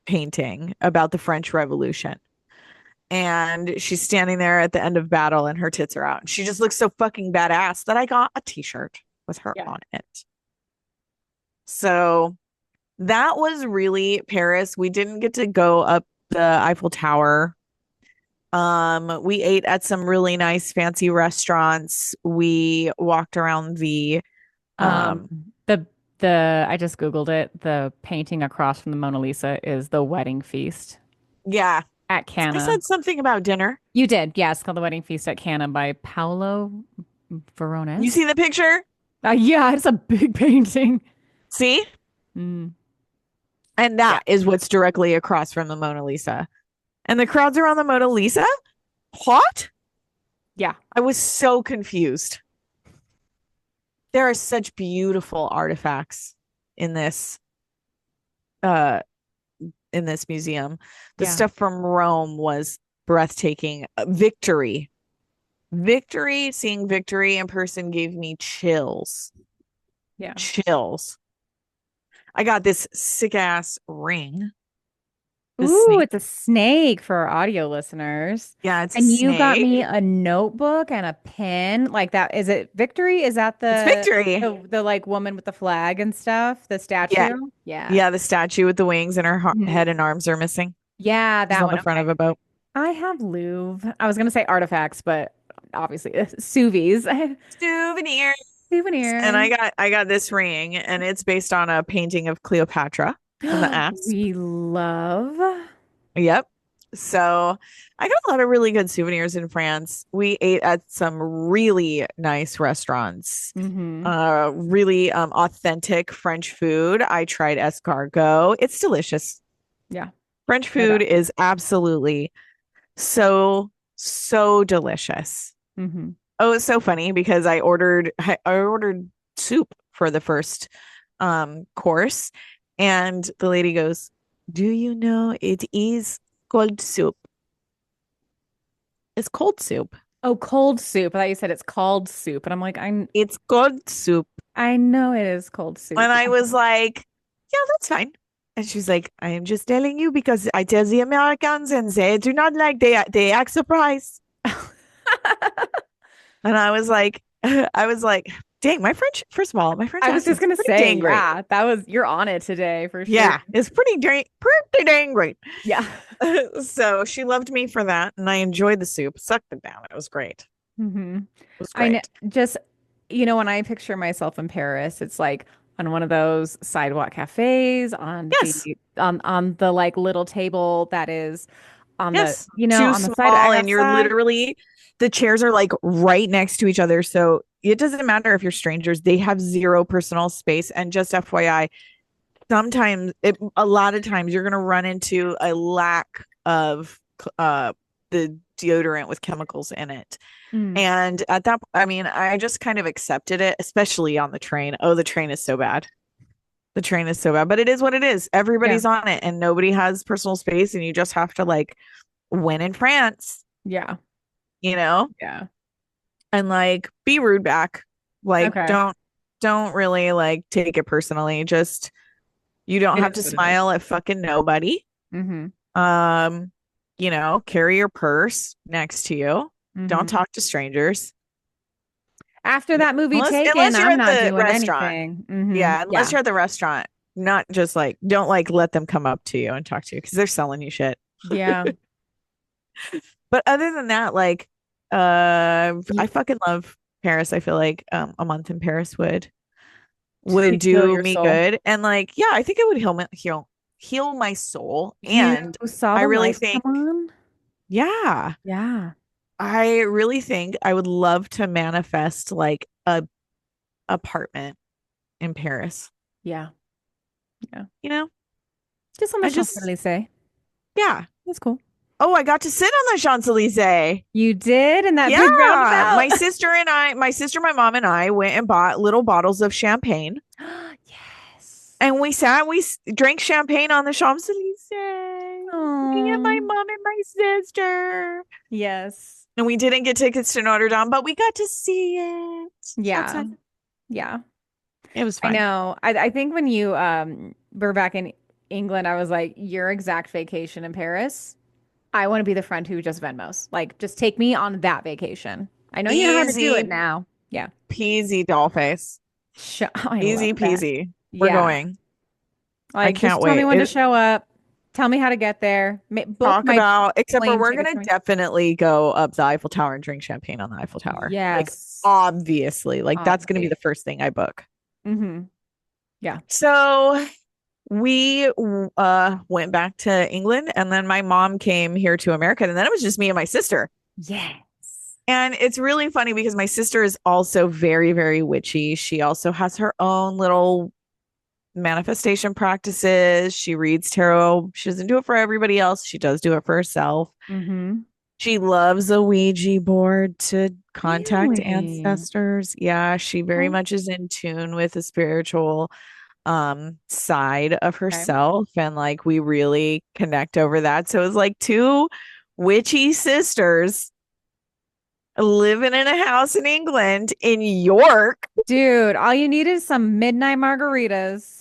painting about the French Revolution. And she's standing there at the end of battle and her tits are out. She just looks so fucking badass that I got a t-shirt with her Yeah. on it. So that was really Paris. We didn't get to go up the Eiffel Tower. We ate at some really nice fancy restaurants. We walked around the Um, um the the I just Googled it. The painting across from the Mona Lisa is the Wedding Feast. yeah. at I Cana. said something about dinner. You did, yes, called The Wedding Feast at Cana by Paolo You Veronese. see the picture? Yeah, it's a big painting. See? Mm, And yeah, that is what's directly across from the Mona Lisa. And the crowds around the Mona Lisa? What? yeah, I was so confused. There are such beautiful artifacts in uh this museum. The yeah, stuff from Rome was breathtaking. Victory. Victory, seeing Victory in person gave me chills. yeah. Chills. I got this sick ass ring. This Ooh, snake. it's a snake for our audio listeners. Yeah, it's a And you got snake. me a notebook and a pen. Like that. Is it Victory? Is that It's Victory. the like woman with the flag and stuff? The Yeah. statue? Yeah. Yeah, the statue with the wings and her Mhm. head and arms are missing. Yeah, She's that on one. the front Okay. of a boat. I have Louvre. I was gonna say artifacts, but obviously Suvies. Souvenirs. And Souvenirs. I got this ring and it's based on a painting of Cleopatra and the asp. We love. Yep. So I got a lot of really good souvenirs in France. We ate at some really nice restaurants. Hmm. Really authentic French food. I tried escargot. It's delicious. Yeah, French no food doubt. is absolutely so delicious. Hmm. Oh, it's so funny because I ordered soup for the first course and the lady goes, "Do you know it is cold soup?" It's cold soup. Oh, cold soup. I thought you said it's called soup, and I'm like, It's cold soup. I know it is cold And soup. I was like, "Yeah, that's fine." And she's like, "I am just telling you because I tell the Americans and they do not like they act surprised." And I was like, dang, my French, first of all, my French I was just accent's gonna pretty say, dang great. yeah, you're on it today for sure. Yeah, it's pretty dang great. Yeah. So she loved me for that, and I enjoyed the soup. Sucked it down. It was great. Hmm. It was I know, great. just when I picture myself in Paris, it's like on one of those sidewalk cafes Yes, on the like little table that is on the yes. Too on the side small, and you're outside. literally the chairs are like right next to each other, so it doesn't matter if you're strangers. They have zero personal space. And just FYI, a lot of times you're going to run into a lack of the deodorant with chemicals in it. Mm, And at that, I mean, I just kind of accepted it, especially on the train. Oh, the train is so bad. The train is so bad, but it is what it is. yeah. Everybody's on it and nobody has personal space. And you just have to like win in France, Yeah. you know, Yeah. and like be rude back. Like, Okay. don't really like take it personally. Just, you don't It have is to what it is. smile at fucking nobody. Mm-hmm. Um, carry your purse next to you. Don't Mm-hmm. talk to strangers. After that movie Taken, Unless you're I'm at not the doing restaurant. anything. Hmm. Yeah, unless Yeah. you're at the restaurant. Not just like don't like let them come up to you and talk to you because they're selling you shit. Yeah. But other than that, like I You, fucking love Paris. I feel like a month in Paris would to heal do your me soul. good. And like, yeah, I think it would heal my soul. You And saw I the really lights come think, on? yeah, Yeah. I really think I would love to manifest like a apartment in Paris. Yeah. Yeah. You know, Just on the I just, Champs-Élysées. yeah. That's cool. Oh, I got to sit on the Champs-Élysées. You did in that big Yeah. roundabout. My sister, my mom, and I went and bought little bottles of champagne. Yes. And we drank champagne on the Champs-Élysées. Me and my Oh, mom and my sister. yes. And we didn't get tickets to Notre Dame, but we got to see it Yeah. outside. Yeah. It was I fun. know. I think when you were back in England, I was like, your exact vacation in Paris. I want to be the friend who just Venmos. Like, just take me on that vacation. I know you know how to do it Easy now. Yeah. peasy dollface. I Easy love that. peasy. We're Yeah. going. I Like, can't just tell me wait. when to show up. Tell me how to get there. Book Talk my about, except for plane we're tickets gonna for me. definitely go up the Eiffel Tower and drink champagne on the Eiffel Tower. Like Yes. obviously, like that's gonna be Obvi. the first thing I book. Mm-hmm. Yeah. So we went back to England and then my mom came here to America and then it was just me and my sister. Yes. And it's really funny because my sister is also very, very witchy. She also has her own little manifestation practices. She reads tarot. She doesn't do it for everybody else. She does do it for herself. Mm-hmm. She loves a Ouija board to contact Really? ancestors. Yeah, she very Oh, much is in tune with the spiritual side of okay. herself and like we really connect over that. So it's like two witchy sisters living in a house in England in York. Dude, all you need is some midnight margaritas.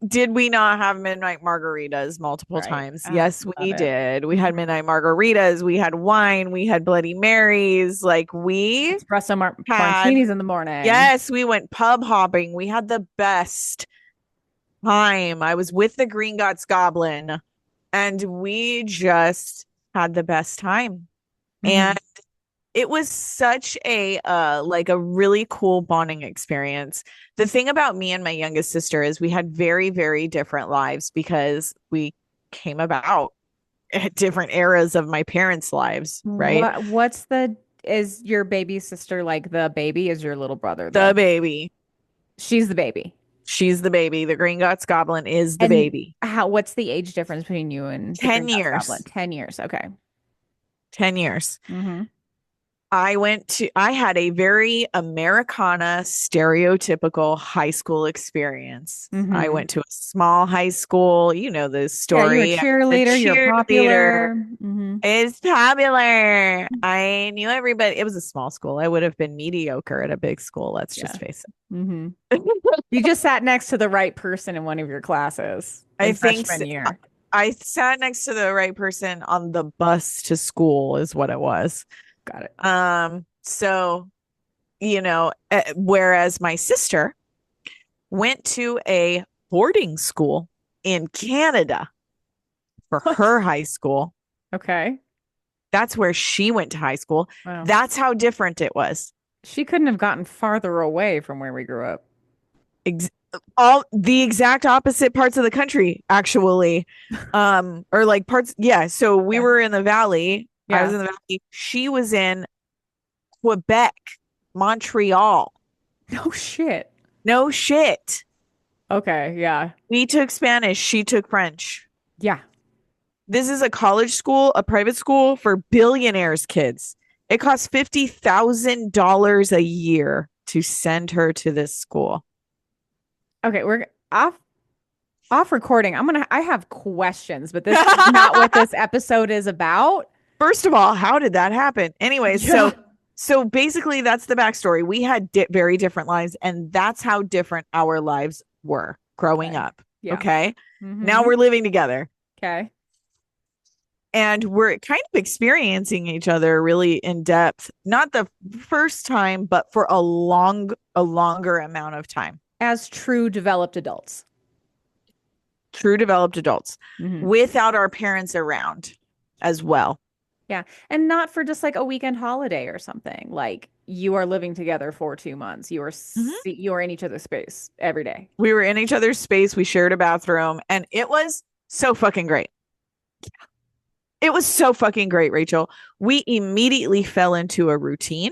Did we not have midnight margaritas multiple Right. times? Ah, Yes, love we it. did. We had Mhm. midnight margaritas, we had wine, we had Bloody Marys. Like we Espresso had, martinis in the morning. yes, we went pub hopping. We had the best time. I was with the Green Gots Goblin and we just had the best time. Hmm. And it was such a like a really cool bonding experience. The thing about me and my youngest sister is we had very, very different lives because we came about at different eras of my parents' lives, right? What's the is your baby sister like the baby? Is your little brother The the baby. she's the baby. She's the baby. The Green Gots Goblin is the And baby. what's the age difference between you and the 10 Green Gods Goblin? years. 10 years. Okay. 10 years. Mm-hmm. I had a very Americana, stereotypical high school experience. I Mm-hmm. went to a small high school. You know the Yeah, you're a story. I was a cheerleader, you're cheerleader. popular. Mm-hmm. It's popular. I knew everybody. It was a small school. I would have been mediocre at a big school. Let's Yeah. just face Mm-hmm. it. You just sat next to the right person in one of your classes I in think freshman year. I sat next to the right person on the bus to school, is what it was. Got it. So whereas my sister went to a boarding school in Canada for What? her high school. Okay. That's where she went to high school. Wow. That's how different it was. She couldn't have gotten farther away from where we grew up. Ex- all the exact opposite parts of the country, actually. Or like parts, yeah. So we Yeah. were in the valley. I was Yeah. in the valley. She was in Quebec, Montreal. No shit. No shit. Okay. Yeah. We took Spanish. She took French. Yeah. This is a college school, a private school for billionaires' kids. It costs $50,000 a year to send her to this school. Okay. We're off recording. I have questions, but this is not what this episode is about. First of all, how did that happen? Anyways, Yeah. so basically that's the backstory. We had very different lives, and that's how different our lives were growing Okay. up. Yeah. Okay. Now Mm-hmm. we're living together. Okay. And we're kind of experiencing each other really in depth, not the first time, but for a longer amount of time. As true developed adults. True developed adults Hmm. without our parents around as well. Yeah. And not for just like a weekend holiday or something. Like you are living together for 2 months. Mhm. You are in each other's space every day. We were in each other's space. We shared a bathroom, and it was so fucking great. It was so fucking great, Rachel. We immediately fell into a routine.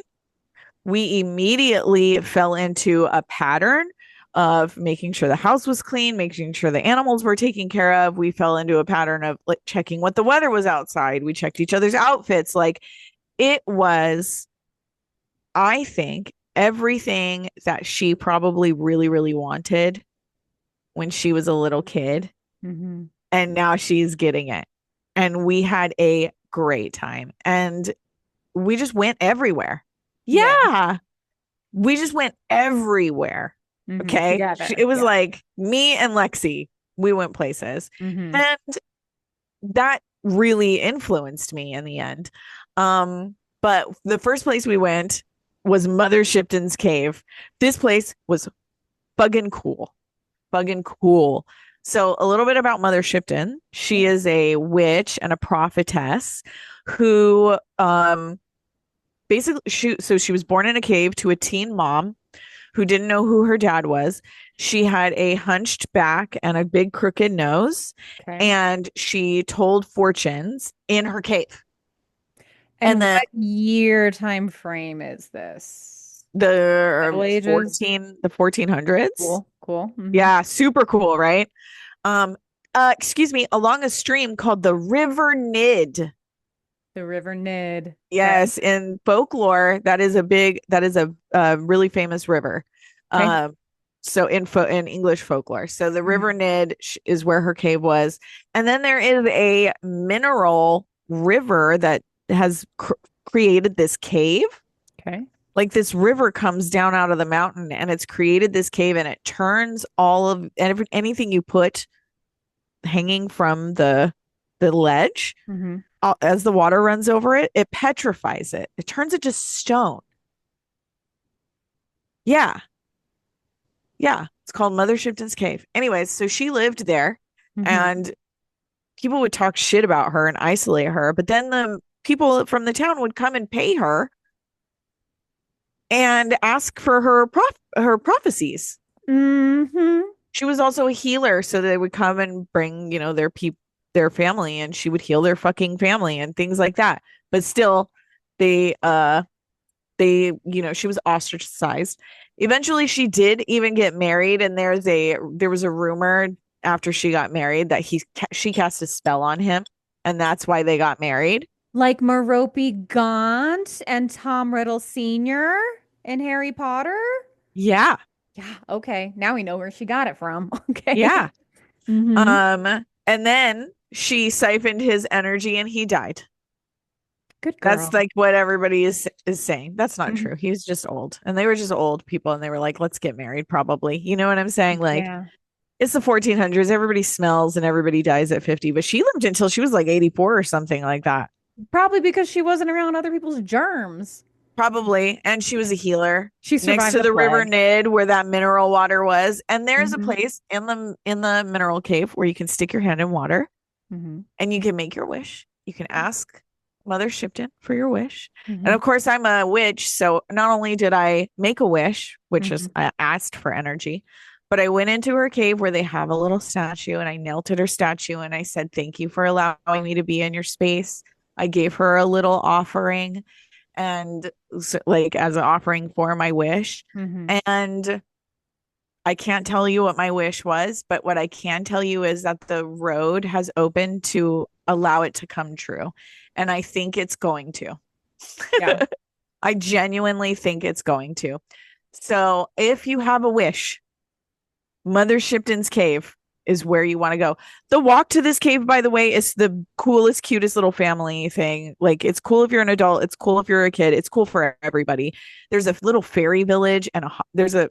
We immediately fell into a pattern of making sure the house was clean, making sure the animals were taken care of. We fell into a pattern of like checking what the weather was outside. We checked each other's outfits. Like it was, I think, everything that she probably really, really wanted when she was a little kid. Hmm. And now she's getting it. And we had a great time. And we just went everywhere. Yeah. Yeah. We just went everywhere. Hmm. Okay. Together. It was Yeah. like me and Lexi, we went places. Hmm. And that really influenced me in the end. But the first place we went was Mother Shipton's cave. This place was fucking cool. Fucking cool. So a little bit about Mother Shipton. She is a witch and a prophetess who basically she was born in a cave to a teen mom who didn't know who her dad was. She had a hunched back and a big crooked nose, Okay. and she told fortunes in her cave. And And then what year time frame is this? the Middle Ages? 1400s. Cool. Cool. Yeah, super cool, right? Um, excuse me, along a stream called the River Nid. The River Nid. Okay. Yes, in folklore, that is a really famous river. Okay. Um, so in English folklore, so the River Mhm. Nid is where her cave was, and then there is a mineral river that has created this cave. Okay. Like this river comes down out of the mountain, and it's created this cave, and it turns all of anything you put hanging from the ledge Hmm. as the water runs over it, it petrifies it. It turns it to stone. Yeah. Yeah. It's called Mother Shipton's Cave. Anyways, so she lived there Hmm. and people would talk shit about her and isolate her. But then the people from the town would come and pay her and ask for her prophecies. Hmm. She was also a healer. So they would come and bring, their family, and she would heal their fucking family and things like that. But still, they she was ostracized. Eventually she did even get married, and there was a rumor after she got married that she cast a spell on him, and that's why they got married. Like Merope Gaunt and Tom Riddle Sr. in Harry Potter? Yeah. Yeah, okay. Now we know where she got it from. Okay. Yeah. Hmm. And then she siphoned his energy and he died. Good That's girl. like what everybody is saying. That's not Mhm. true. He was just old, and they were just old people, and they were like, let's get married probably. You know what I'm saying? Like, Yeah. it's the 1400s. Everybody smells and everybody dies at 50, but she lived until she was like 84 or something like that. Probably because she wasn't around other people's germs. Probably. And she was a healer She next survived to the the River plague. Nid where that mineral water was. And there's a Hmm. place in the mineral cave where you can stick your hand in water Hmm. and you can make your wish. You can ask Mother Shipton for your wish. And Hmm. of course, I'm a witch. So not only did I make a wish, which is Hmm. I asked for energy, but I went into her cave where they have a little statue and I knelt at her statue and I said, thank you for allowing me to be in your space. I gave her a little offering and so, like as an offering for my wish. Hmm. And I can't tell you what my wish was, but what I can tell you is that the road has opened to allow it to come true. And I think it's going to. Yeah. I genuinely think it's going to. So if you have a wish, Mother Shipton's Cave is where you want to go. The walk to this cave, by the way, is the coolest, cutest little family thing. Like, it's cool if you're an adult, it's cool if you're a kid, it's cool for everybody. There's a little fairy village, and there's a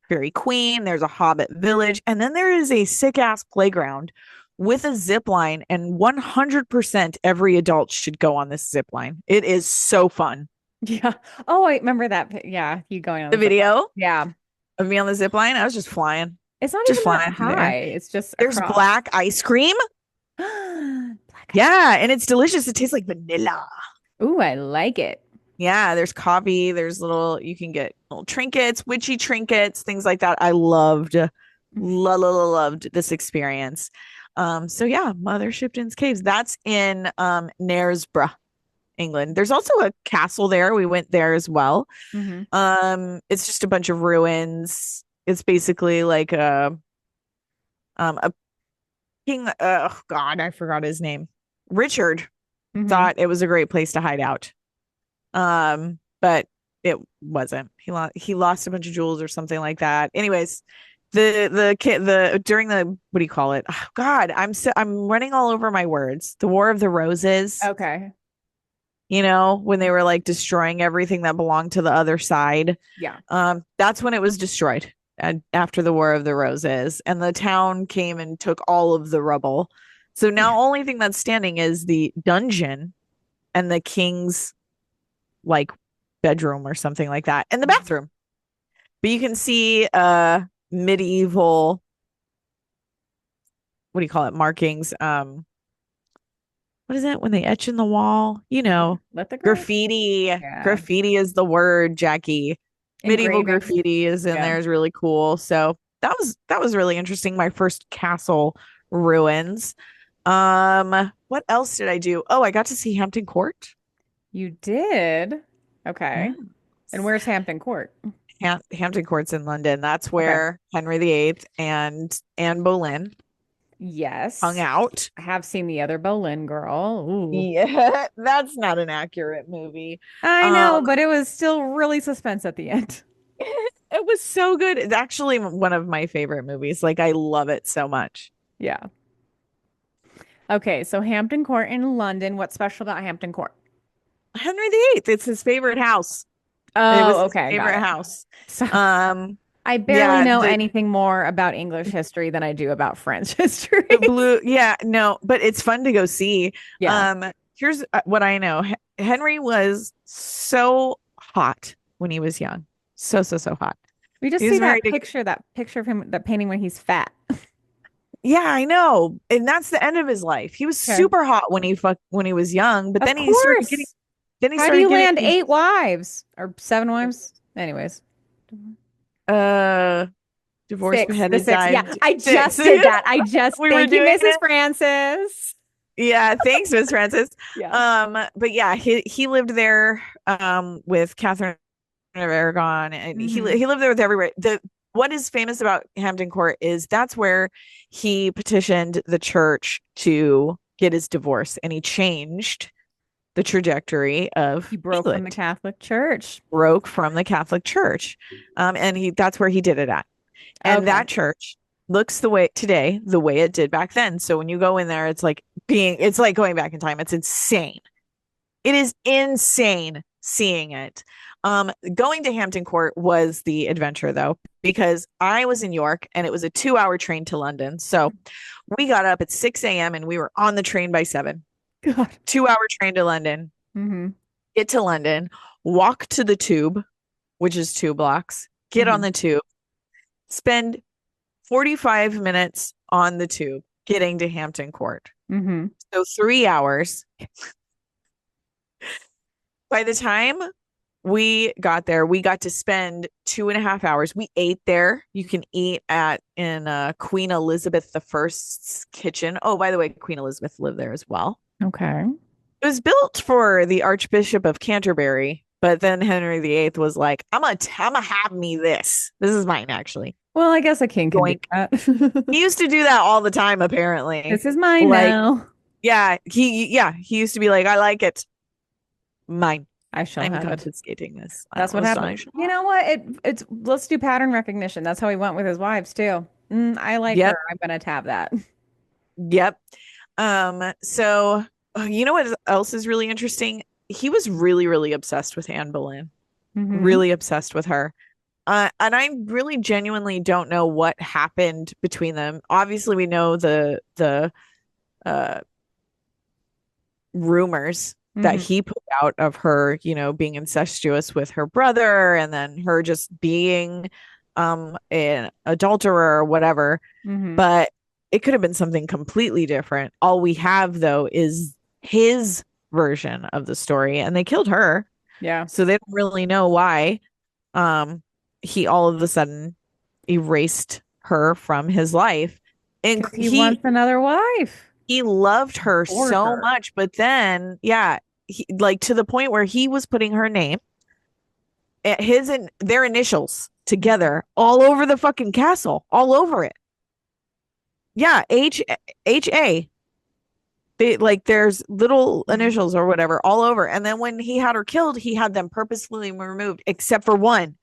fairy queen, there's a hobbit village, and then there is a sick ass playground with a zip line, and 100% every adult should go on this zip line. It is so fun. Yeah. Oh, I remember that. Yeah, you going on The the zip line. video Yeah. of me on the zip line, I was It's not just even that flying through high. there. It's just There's across. black ice cream. Black ice Yeah, and it's delicious. It tastes like vanilla. cream. Ooh, I like it. Yeah, there's coffee. There's you can get little trinkets, witchy trinkets, things like that. I loved this experience. So yeah, Mother Shipton's Caves. That's in Knaresborough, England. There's also a castle there. We went there as well. Hmm. It's just a bunch of ruins. It's basically like a king. Oh God, I forgot his name. Richard Hmm. thought it was a great place to hide out. But it wasn't. He lost a bunch of jewels or something like that. Anyways, the kid the during the what do you call it? Oh, God, I'm running all over my words. The War of the Roses. Okay. When they were like destroying everything that belonged to the other side. Yeah. That's when it was destroyed. After the War of the Roses, and the town came and took all of the rubble. So Yeah. now only thing that's standing is the dungeon and the king's like bedroom or something like that, and the Mhm. bathroom. But you can see medieval, what do you call it, markings. What is it when they etch in the wall? Lithograph? Graffiti. Yeah. Graffiti is the word, Jackie. medieval Engravings. graffiti is in Yeah. there, is really cool. So that was really interesting. My first castle ruins. What else did I do? Oh, I got to see Hampton Court. You did? Yeah. Okay. And where's Hampton Court? Hampton Court's in London. That's Okay. where Henry VIII and Anne Boleyn hung Yes. out. I have seen the other Boleyn girl. Ooh. Yeah, that's not an accurate movie. I Um, know, but it was still really suspense at the end. it was so good. It's actually one of my favorite movies. Like I love it so much. Yeah. Okay, so Hampton Court in London. What's special about Hampton Court? Henry VIII, it's his favorite house. It was Oh, his okay, got favorite it. house. So Um, I barely yeah, know the anything more about English history than I do about French history. the blue, yeah, no, but it's fun to go see. Yeah. Here's what I know. Henry was so hot when he was young. So hot. We just He see was married to, that picture of him, that painting when he's fat. yeah, I know. And that's the end of his life. He was Okay. super hot when he was young, but Of getting course. then he How do started you getting land these 8 wives or 7 wives? Anyways, uh divorced, six. The beheaded, six. Yeah, died. I Six. just did that. I just We were thank you, doing Mrs. it. Francis. Yeah, thanks, Miss Francis. Yeah. But yeah, he lived there with Catherine of Aragon, and Hmm. he lived there with everybody. What is famous about Hampton Court is that's where he petitioned the church to get his divorce, and he changed the trajectory He of broke from the England, Catholic Church. broke from the Catholic Church, and he that's where he did it at. And Okay. that church looks the way today, the way it did back then. So when you go in there, it's like going back in time. It's insane. It is insane seeing it. Going to Hampton Court was the adventure though, because I was in York and it was a 2 hour train to London. So we got up at 6 a.m. and we were on the train by 7. God. 2 hour train to London, Hmm. get to London, walk to the tube, which is 2 blocks, get on Hmm. the tube, spend 45 minutes on the tube getting to Hampton Court. Hmm. So 3 hours. By the time we got there, we got to spend 2.5 hours. We ate there. You can eat at in Queen Elizabeth the First's kitchen. Oh, by the way, Queen Elizabeth lived there as well. Okay. It was built for the Archbishop of Canterbury, but then Henry VIII was like, I'm gonna have me this. This is mine, actually. Well, I guess a king can do Going. that. He used to do that all the time, apparently. This is mine Like, now. he used to be like, I like it. Mine. I shall I'm have it. confiscating this. That's what happened. Astonishing. You know what? It's let's do pattern recognition. That's how he went with his wives too. I like her. Yep. I'm gonna tab that. Yep. So you know what else is really interesting? He was really obsessed with Anne Boleyn. Hmm. Really obsessed with her. And I really genuinely don't know what happened between them. Obviously, we know the uh rumors that Hmm. he put out of her, being incestuous with her brother and then her just being an adulterer or whatever. Hmm. But it could have been something completely different. All we have though is his version of the story, and they killed her. Yeah. So they don't really know why he all of a sudden erased her from his life. And Because he wants another wife he loved her for so her. much, but then like to the point where he was putting her name, his and their initials together all over the fucking castle, all over it. Yeah, H A. They like there's little Mhm. initials or whatever all over. And then when he had her killed, he had them purposefully removed, except for one.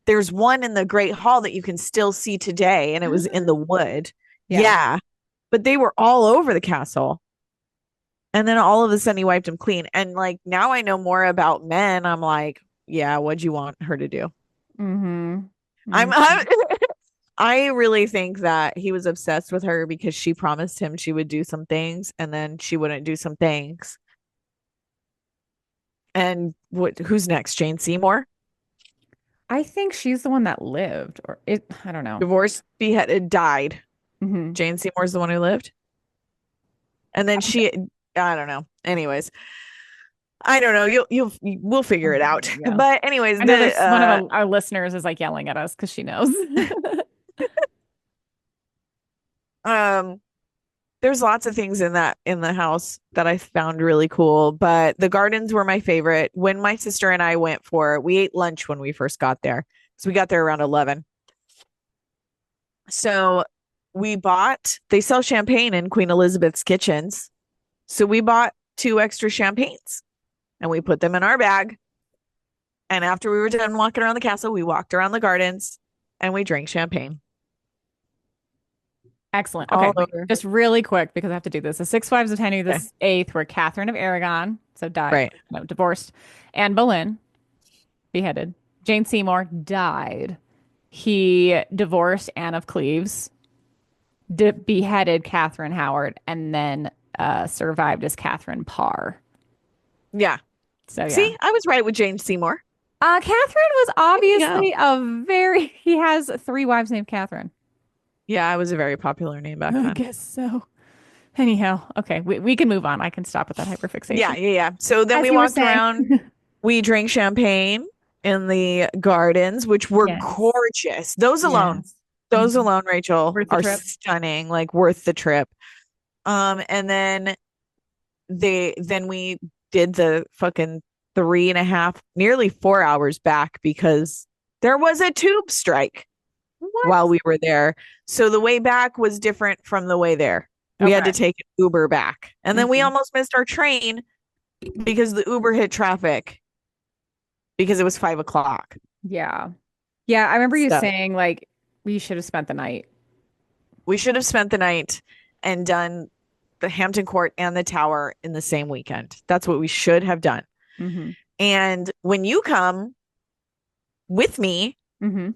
There's one in the Great Hall that you can still see today, and it was in the wood. Yeah. Yeah, but they were all over the castle. And then all of a sudden he wiped them clean. And like now I know more about men. I'm like, yeah, what'd you want her to do? Hmm. I'm, Hmm. I'm I really think that he was obsessed with her because she promised him she would do some things and then she wouldn't do some things. And who's next? Jane Seymour? I think she's the one that lived, or it. I don't know. Divorced, beheaded, died. Hmm. Jane Seymour's the one who lived. And then I don't know. Anyways, I don't know. We'll figure it out. Yeah. But anyways, I know the there's one of our listeners is like yelling at us because she knows. um there's lots of things in the house that I found really cool, but the gardens were my favorite. When my sister and I went for, we ate lunch when we first got there. So we got there around 11. So they sell champagne in Queen Elizabeth's kitchens. So we bought two extra champagnes and we put them in our bag. And after we were done walking around the castle, we walked around the gardens and we drank champagne Excellent. Okay, all wait, over. just really quick because I have to do this. The six wives of Henry Okay. the Eighth were Catherine of Aragon, so died, Right. no, divorced, Anne Boleyn, beheaded. Jane Seymour died. He divorced Anne of Cleves, beheaded Catherine Howard, and then survived as Catherine Parr. Yeah. So yeah. See, I was right with Jane Seymour. Catherine was Yeah. obviously he has three wives named Catherine. Yeah, I was a very popular name back I then. guess so. Anyhow, okay, we can move on. I can stop with that Yeah, hyperfixation. yeah, yeah. So then As we you were walked saying. around. We drank champagne in the gardens, which were Yes. gorgeous. Yes. Those Mhm. alone, Rachel, Worth the are trip. stunning, like worth the trip. And then we did the fucking 3.5, nearly 4 hours back because there was a tube strike What? while we were there. So the way back was different from the way there. We had to Okay. take an Uber back. And then we Mhm. almost missed our train because the Uber hit traffic because it was 5 o'clock. Yeah. Yeah, I remember you So saying like we should have spent the night. we should have spent the night and done the Hampton Court and the Tower in the same weekend. That's what we should have done. Hmm. And when you come with me, Hmm.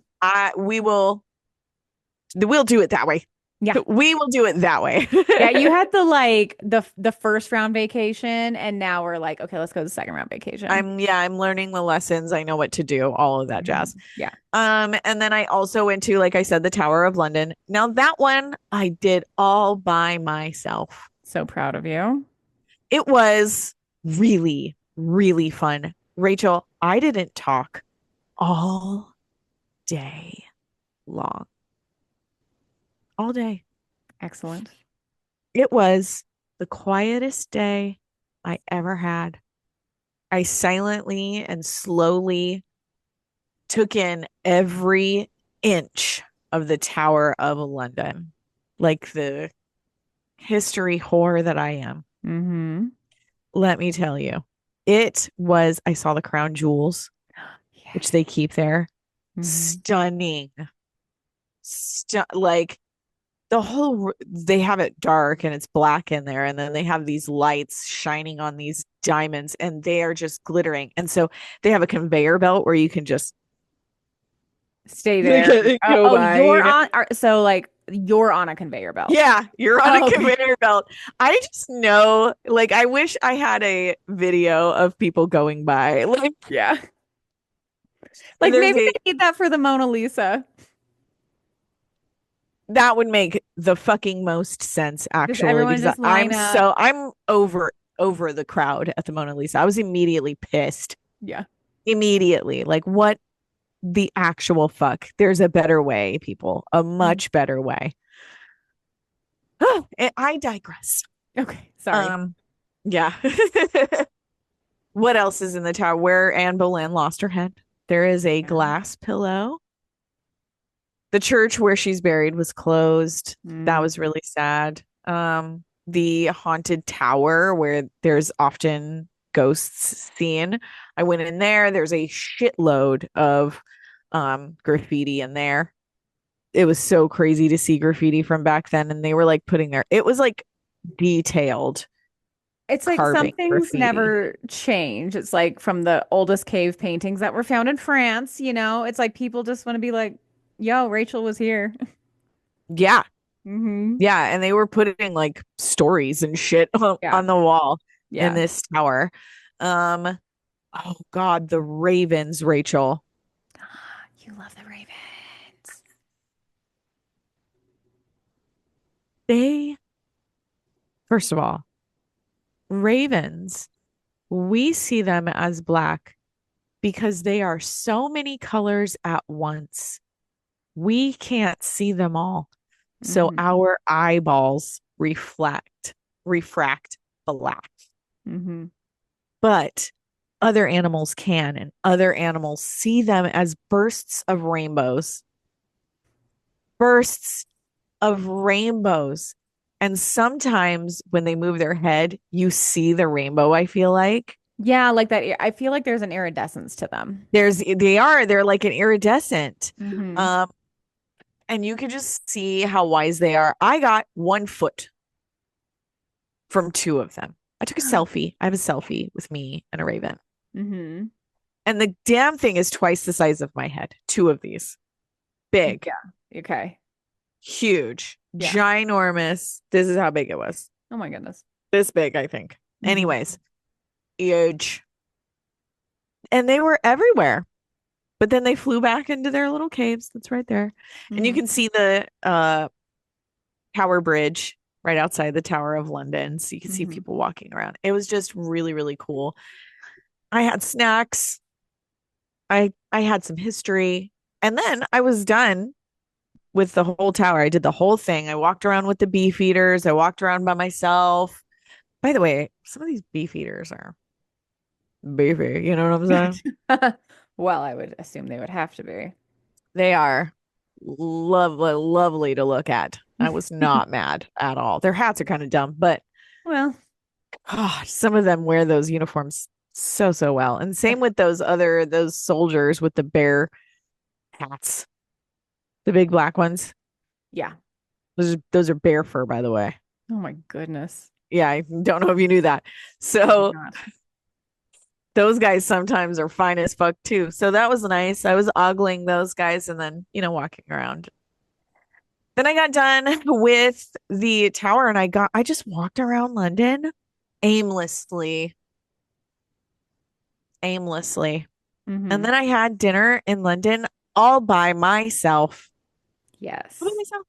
we will we'll do it that way. Yeah. We will do it that way. Yeah, you had the first round vacation and now we're like, okay, let's go to the second round vacation. I'm learning the lessons. I know what to do, all of that Mhm. jazz. Yeah. And then I also went to, like I said, the Tower of London. Now that one I did all by myself. So proud of you. It was really, really fun. Rachel, I didn't talk all day long. All day. Excellent. It was the quietest day I ever had. I silently and slowly took in every inch of the Tower of London, like the history whore that I am. Hmm. Let me tell you, I saw the crown jewels, which Yes. they keep there. Hmm. Stunning. Like they have it dark and it's black in there. And then they have these lights shining on these diamonds and they are just glittering. And so they have a conveyor belt where you can just Stay there. go Oh, by, you know? so like you're on a conveyor belt. Yeah, you're on a Oh, okay. conveyor belt. I just know, like, I wish I had a video of people going by. Like, Yeah. Like there's maybe a they need that for the Mona Lisa. that would make the fucking most sense, Just actually, everyone because just line up. I'm over the crowd at the Mona Lisa. I was immediately pissed. Yeah. Immediately. Like, what the actual fuck? There's a better way, people. A Mm. much better way. Oh, I digress. Okay. Sorry. Um, yeah. What else is in the tower? Where Anne Boleyn lost her head. There is a Yeah. glass pillow. The church where she's buried was closed. That Mm. was really sad. The haunted tower where there's often ghosts seen. I went in there. There's a shitload of graffiti in there. It was so crazy to see graffiti from back then, and they were like putting their it was like detailed It's like some carving things graffiti. never change. It's like from the oldest cave paintings that were found in France, it's like people just want to be like, yo, Rachel was here. Yeah. Hmm. Yeah, and they were putting like stories and shit Yeah. on the wall in Yeah. this tower. Um, oh God, the ravens, Rachel. You love the Ravens. They, first of all, ravens We see them as black because they are so many colors at once. We can't see them all. So Mm-hmm. our eyeballs refract black. Mm-hmm. But other animals can, and other animals see them as bursts of rainbows. And sometimes when they move their head, you see the rainbow, I feel like. Yeah, like that. I feel like there's an iridescence to them. They're like an iridescent. Mm-hmm. Um, and you can just see how wise they are. I got 1 foot from two of them. I took a selfie. I have a selfie with me and a raven. Mm-hmm. And the damn thing is twice the size of my head. Two of these. Big, Yeah. Okay. huge, Yeah. ginormous. This is how big it was. Oh my goodness. This big, I think. Mm-hmm. Anyways, huge. And they were everywhere. But then they flew back into their little caves. That's right there. And you Mm-hmm. can see the Tower Bridge right outside the Tower of London. So you can see Mm-hmm. people walking around. It was just really, really cool. I had snacks. I had some history. And then I was done with the whole tower. I did the whole thing. I walked around with the beef eaters. I walked around by myself. By the way, some of these beef eaters are beefy. You know what I'm saying? Well, I would assume they would have to be. They are lovely, lovely to look at. I was not mad at all. Their hats are kind of dumb, but Well, some of them wear those uniforms so, so well. And same with those soldiers with the bear hats, the big black ones. yeah. Those are bear fur, by the way. Oh my goodness. Yeah, I don't know if you knew that. I did So not. those guys sometimes are fine as fuck too. So that was nice. I was ogling those guys and then, walking around. Then I got done with the tower and I just walked around London aimlessly, aimlessly. And Mm-hmm. then I had dinner in London all by myself. All by Yes. myself.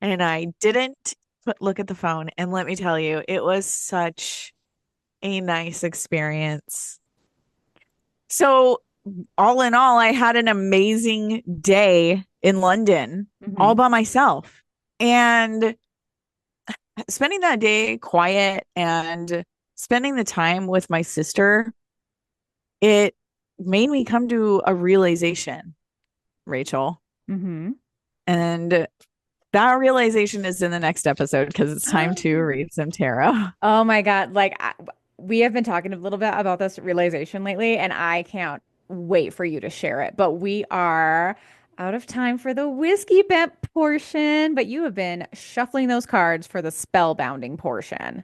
And I didn't look at the phone. And let me tell you, it was such a nice experience. So, all in all, I had an amazing day in London all Mm-hmm. by myself. And spending that day quiet and spending the time with my sister, it made me come to a realization, Rachel. Mm-hmm. And that realization is in the next episode because it's time to read some tarot. Oh my God. We have been talking a little bit about this realization lately, and I can't wait for you to share it. But we are out of time for the whiskey bet portion, but you have been shuffling those cards for the spellbounding portion. Yeah.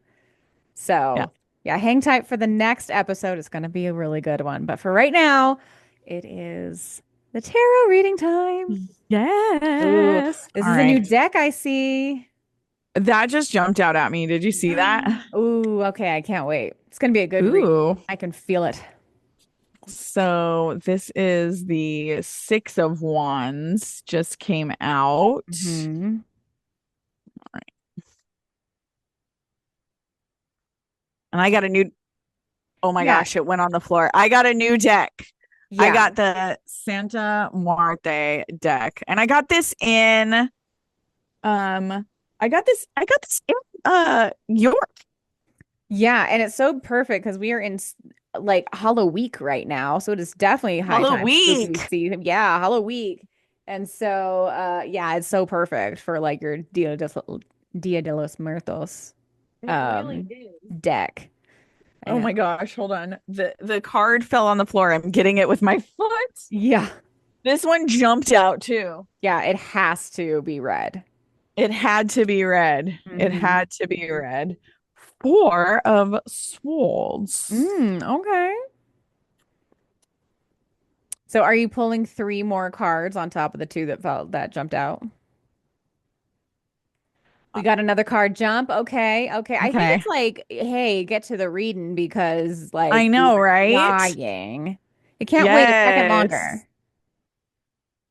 So, yeah, hang tight for the next episode. It's going to be a really good one. But for right now, it is the tarot reading time. Ooh, Yes. this All is a new right. deck I see. That just jumped out at me. Did you see that? Ooh, okay. I can't wait. It's going to be a good read. Ooh. I can feel it. So this is the Six of Wands just came out. Hmm. And I got a new, oh my Yeah. gosh, it went on the floor. I got a new deck. I Yeah. got the Santa Muerte deck. And I got this in I got this in York. Yeah. And it's so perfect because we are in like Hollow Week right now. So it is definitely high time spooky Halloween. season. Yeah. Hollow Week. And so, yeah, it's so perfect for like your Dia de los Muertos It really um is. deck. I Oh know. my gosh, hold on. The card fell on the floor. I'm getting it with my foot. Yeah. This one jumped out too. Yeah, it has to be red. It had to be red. It Hmm. had to be red. Four of Swords. Okay. So are you pulling three more cards on top of the two that jumped out? We Uh, got another card jump. Okay. Okay. I think Okay. it's like, hey, get to the reading because like I we know, are right? dying. It can't wait a second Yes. longer.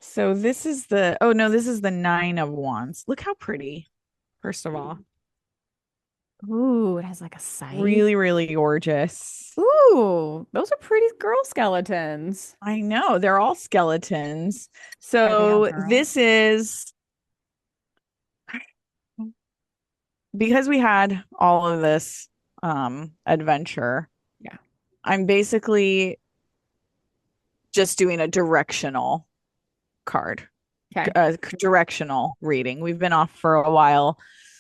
So this is the, oh no, this is the Nine of Wands. Look how pretty, first of all. Ooh, it has like a sight. Really, really gorgeous. Ooh, those are pretty girl skeletons. I know they're all skeletons. Are they all So girl? this is because we had all of this adventure. Yeah. I'm basically just doing a directional card, Okay. directional reading. We've been off for a while.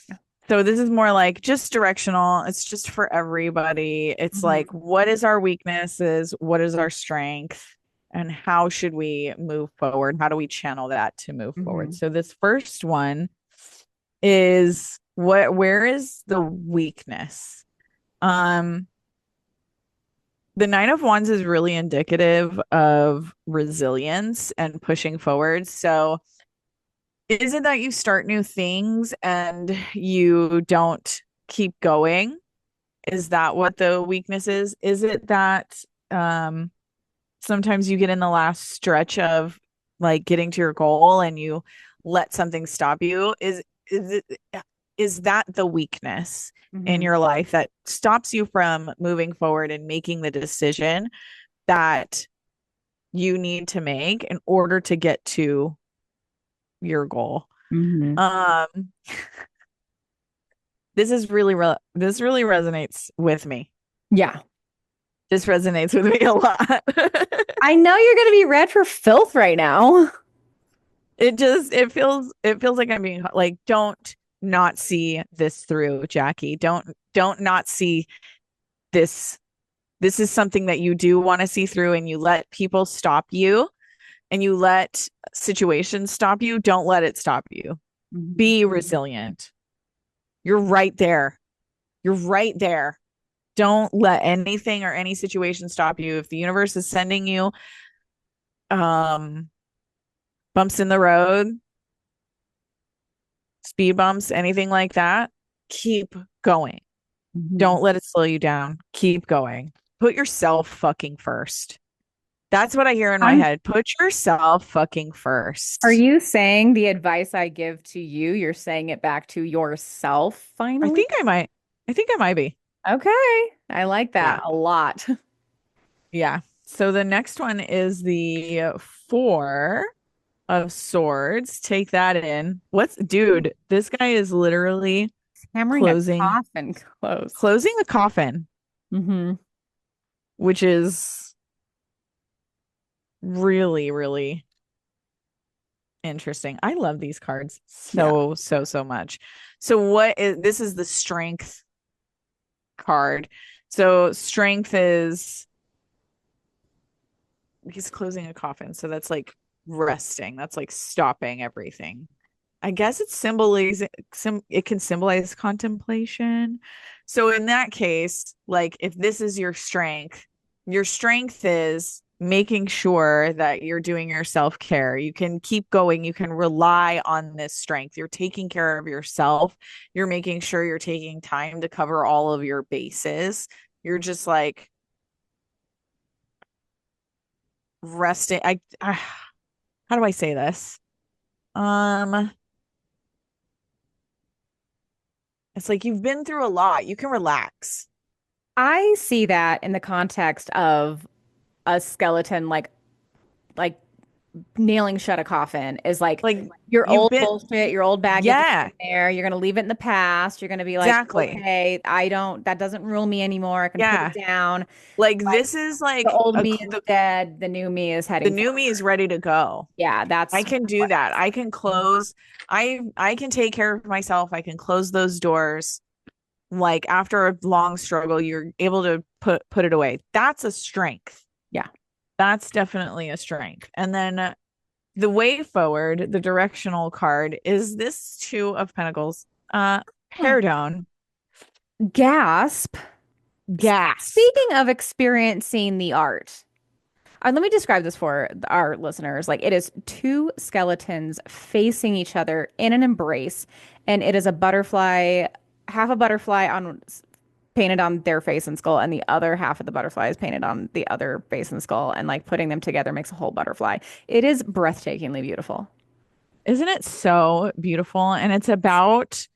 Yeah. So this is more like just directional. It's just for everybody. It's like, Hmm. what is our weaknesses? What is our strength? And how should we move forward? How do we channel that to move forward? Hmm. So this first one is where is the weakness? Um, the Nine of Wands is really indicative of resilience and pushing forward. So is it that you start new things and you don't keep going? Is that what the weakness is? Is it that um sometimes you get in the last stretch of like getting to your goal and you let something stop you? Is that the weakness in Hmm. your life that stops you from moving forward and making the decision that you need to make in order to get to your goal? Hmm. Um, this really resonates with me. Yeah. This resonates with me a lot. I know you're gonna be red for filth right now. It feels like I'm being like, don't not see this through, Jackie. Don't not see this. This is something that you do want to see through, and you let people stop you and you let situations stop you. Don't let it stop you. Hmm. Be resilient. You're right there. You're right there. Don't let anything or any situation stop you. If the universe is sending you um bumps in the road, speed bumps, anything like that, keep going. Hmm. Don't let it slow you down. Keep going. Put yourself fucking first. That's what I hear in my I'm, head. Put yourself fucking are first. you saying the advice I give to you, you're saying it back to yourself I finally? think I might. I think I might be. Okay. I like that Yeah. a lot. Yeah. So the next one is the Four of Swords. Take that in. Dude, this guy is literally Hammering a closing coffin closed. closing a coffin, Hmm. which is really, really interesting. I love these cards Yeah. so, so, so much. So this is the strength card. So strength is he's closing a coffin. So that's like resting. That's like stopping everything. I guess it's symbolizing it can symbolize contemplation. So in that case, like if this is your strength is making sure that you're doing your self-care. You can keep going. You can rely on this strength. You're taking care of yourself. You're making sure you're taking time to cover all of your bases. You're just like resting. How do I say this? Um, it's like you've been through a lot. You can relax. I see that in the context of a skeleton like nailing shut a coffin is like Like your you've old been, bullshit, your old baggage is yeah, in there. You're gonna leave it in the past. You're gonna be like, exactly. okay, that doesn't rule me anymore. I can put it Yeah. down. Like Like this is the like old me is dead. The new me is the heading new forward. me is ready to go. Yeah, I that's can do what. that. I can close. I can take care of myself. I can close those doors. Like after a long struggle, you're able to put it away. That's a strength. Yeah. That's definitely a strength. And then the way forward, the directional card is this Two of Pentacles. Hair down. Gasp. Gasp. Speaking of experiencing the art, let me describe this for our listeners. Like it is two skeletons facing each other in an embrace, and it is a butterfly, half a butterfly on painted on their face and skull, and the other half of the butterfly is painted on the other face and skull, and like putting them together makes a whole butterfly. It is breathtakingly beautiful. Isn't it so beautiful? And it's about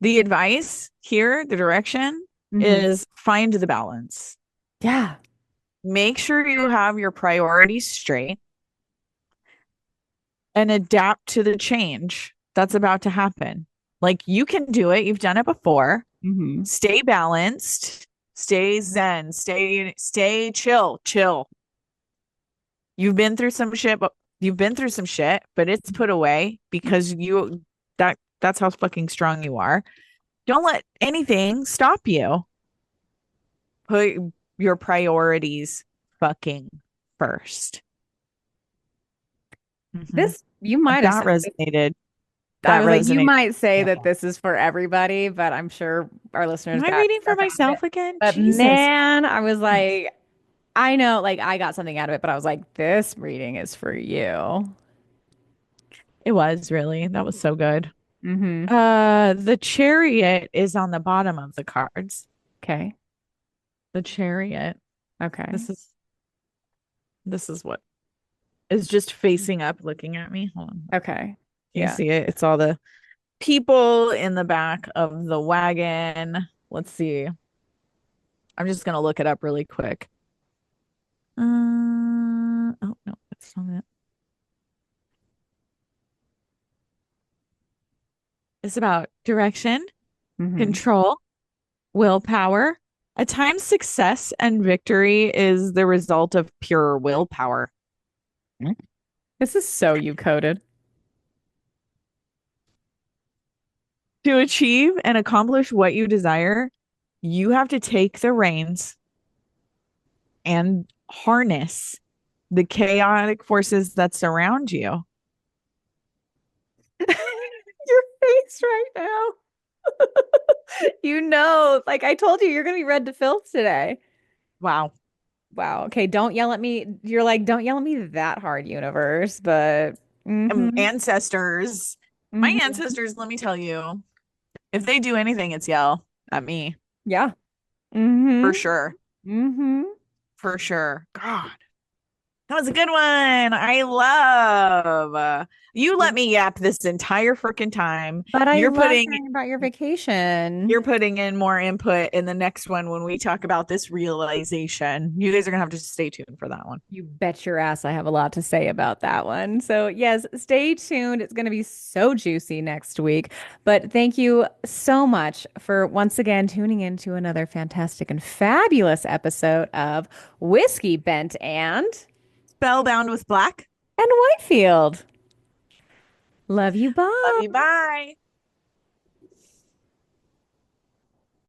The advice here, the direction Hmm. is find the balance. Yeah. Make sure you have your priorities straight and adapt to the change that's about to happen. Like you can do it. You've done it before. Hmm. Stay balanced, stay zen, stay chill. You've been through some shit, but you've been through some shit, but it's put away because that's how fucking strong you are. Don't let anything stop you. Put your priorities fucking first. Mhm. This, you might have That said this. resonated. I That was like, you resonated. might say Yeah. that this is for everybody, but I'm sure our Am listeners I got reading for stuff out of it. myself again? But Jesus. man, I was like, I know, like, I got something out of it, but I was like, this reading is for you. It was really. That was so good. Hmm. The chariot is on the bottom of the cards. Okay. The chariot. Okay. This is this is what is just facing up looking at me. Hold on. Okay. Can you Yeah. see it? It's all the people in the back of the wagon. Let's see. I'm just gonna look it up really quick. Oh no, that's not it. It's about direction, Hmm. control, willpower. At times, success and victory is the result of pure willpower. This is so you coded. To achieve and accomplish what you desire, you have to take the reins and harness the chaotic forces that surround you. Your face right now. You know, like I told you, you're gonna be read to filth today. Wow. Wow. Okay, don't yell at me. You're like, don't yell at me that hard, universe. But Ancestors. My hmm. ancestors, let me tell you, if they do anything, it's yell at me Yeah. Hmm. for sure. Hmm. For sure. God. That was a good one. I love. You let me yap this entire freaking time. But I You're love putting hearing about your vacation. you're putting in more input in the next one when we talk about this realization. You guys are gonna have to stay tuned for that one. You bet your ass I have a lot to say about that one. So, yes, stay tuned. It's going to be so juicy next week. But thank you so much for once again tuning in to another fantastic and fabulous episode of Whiskey Bent Spellbound with Black. and Whitefield. Love you. Love you. Bye. Bye.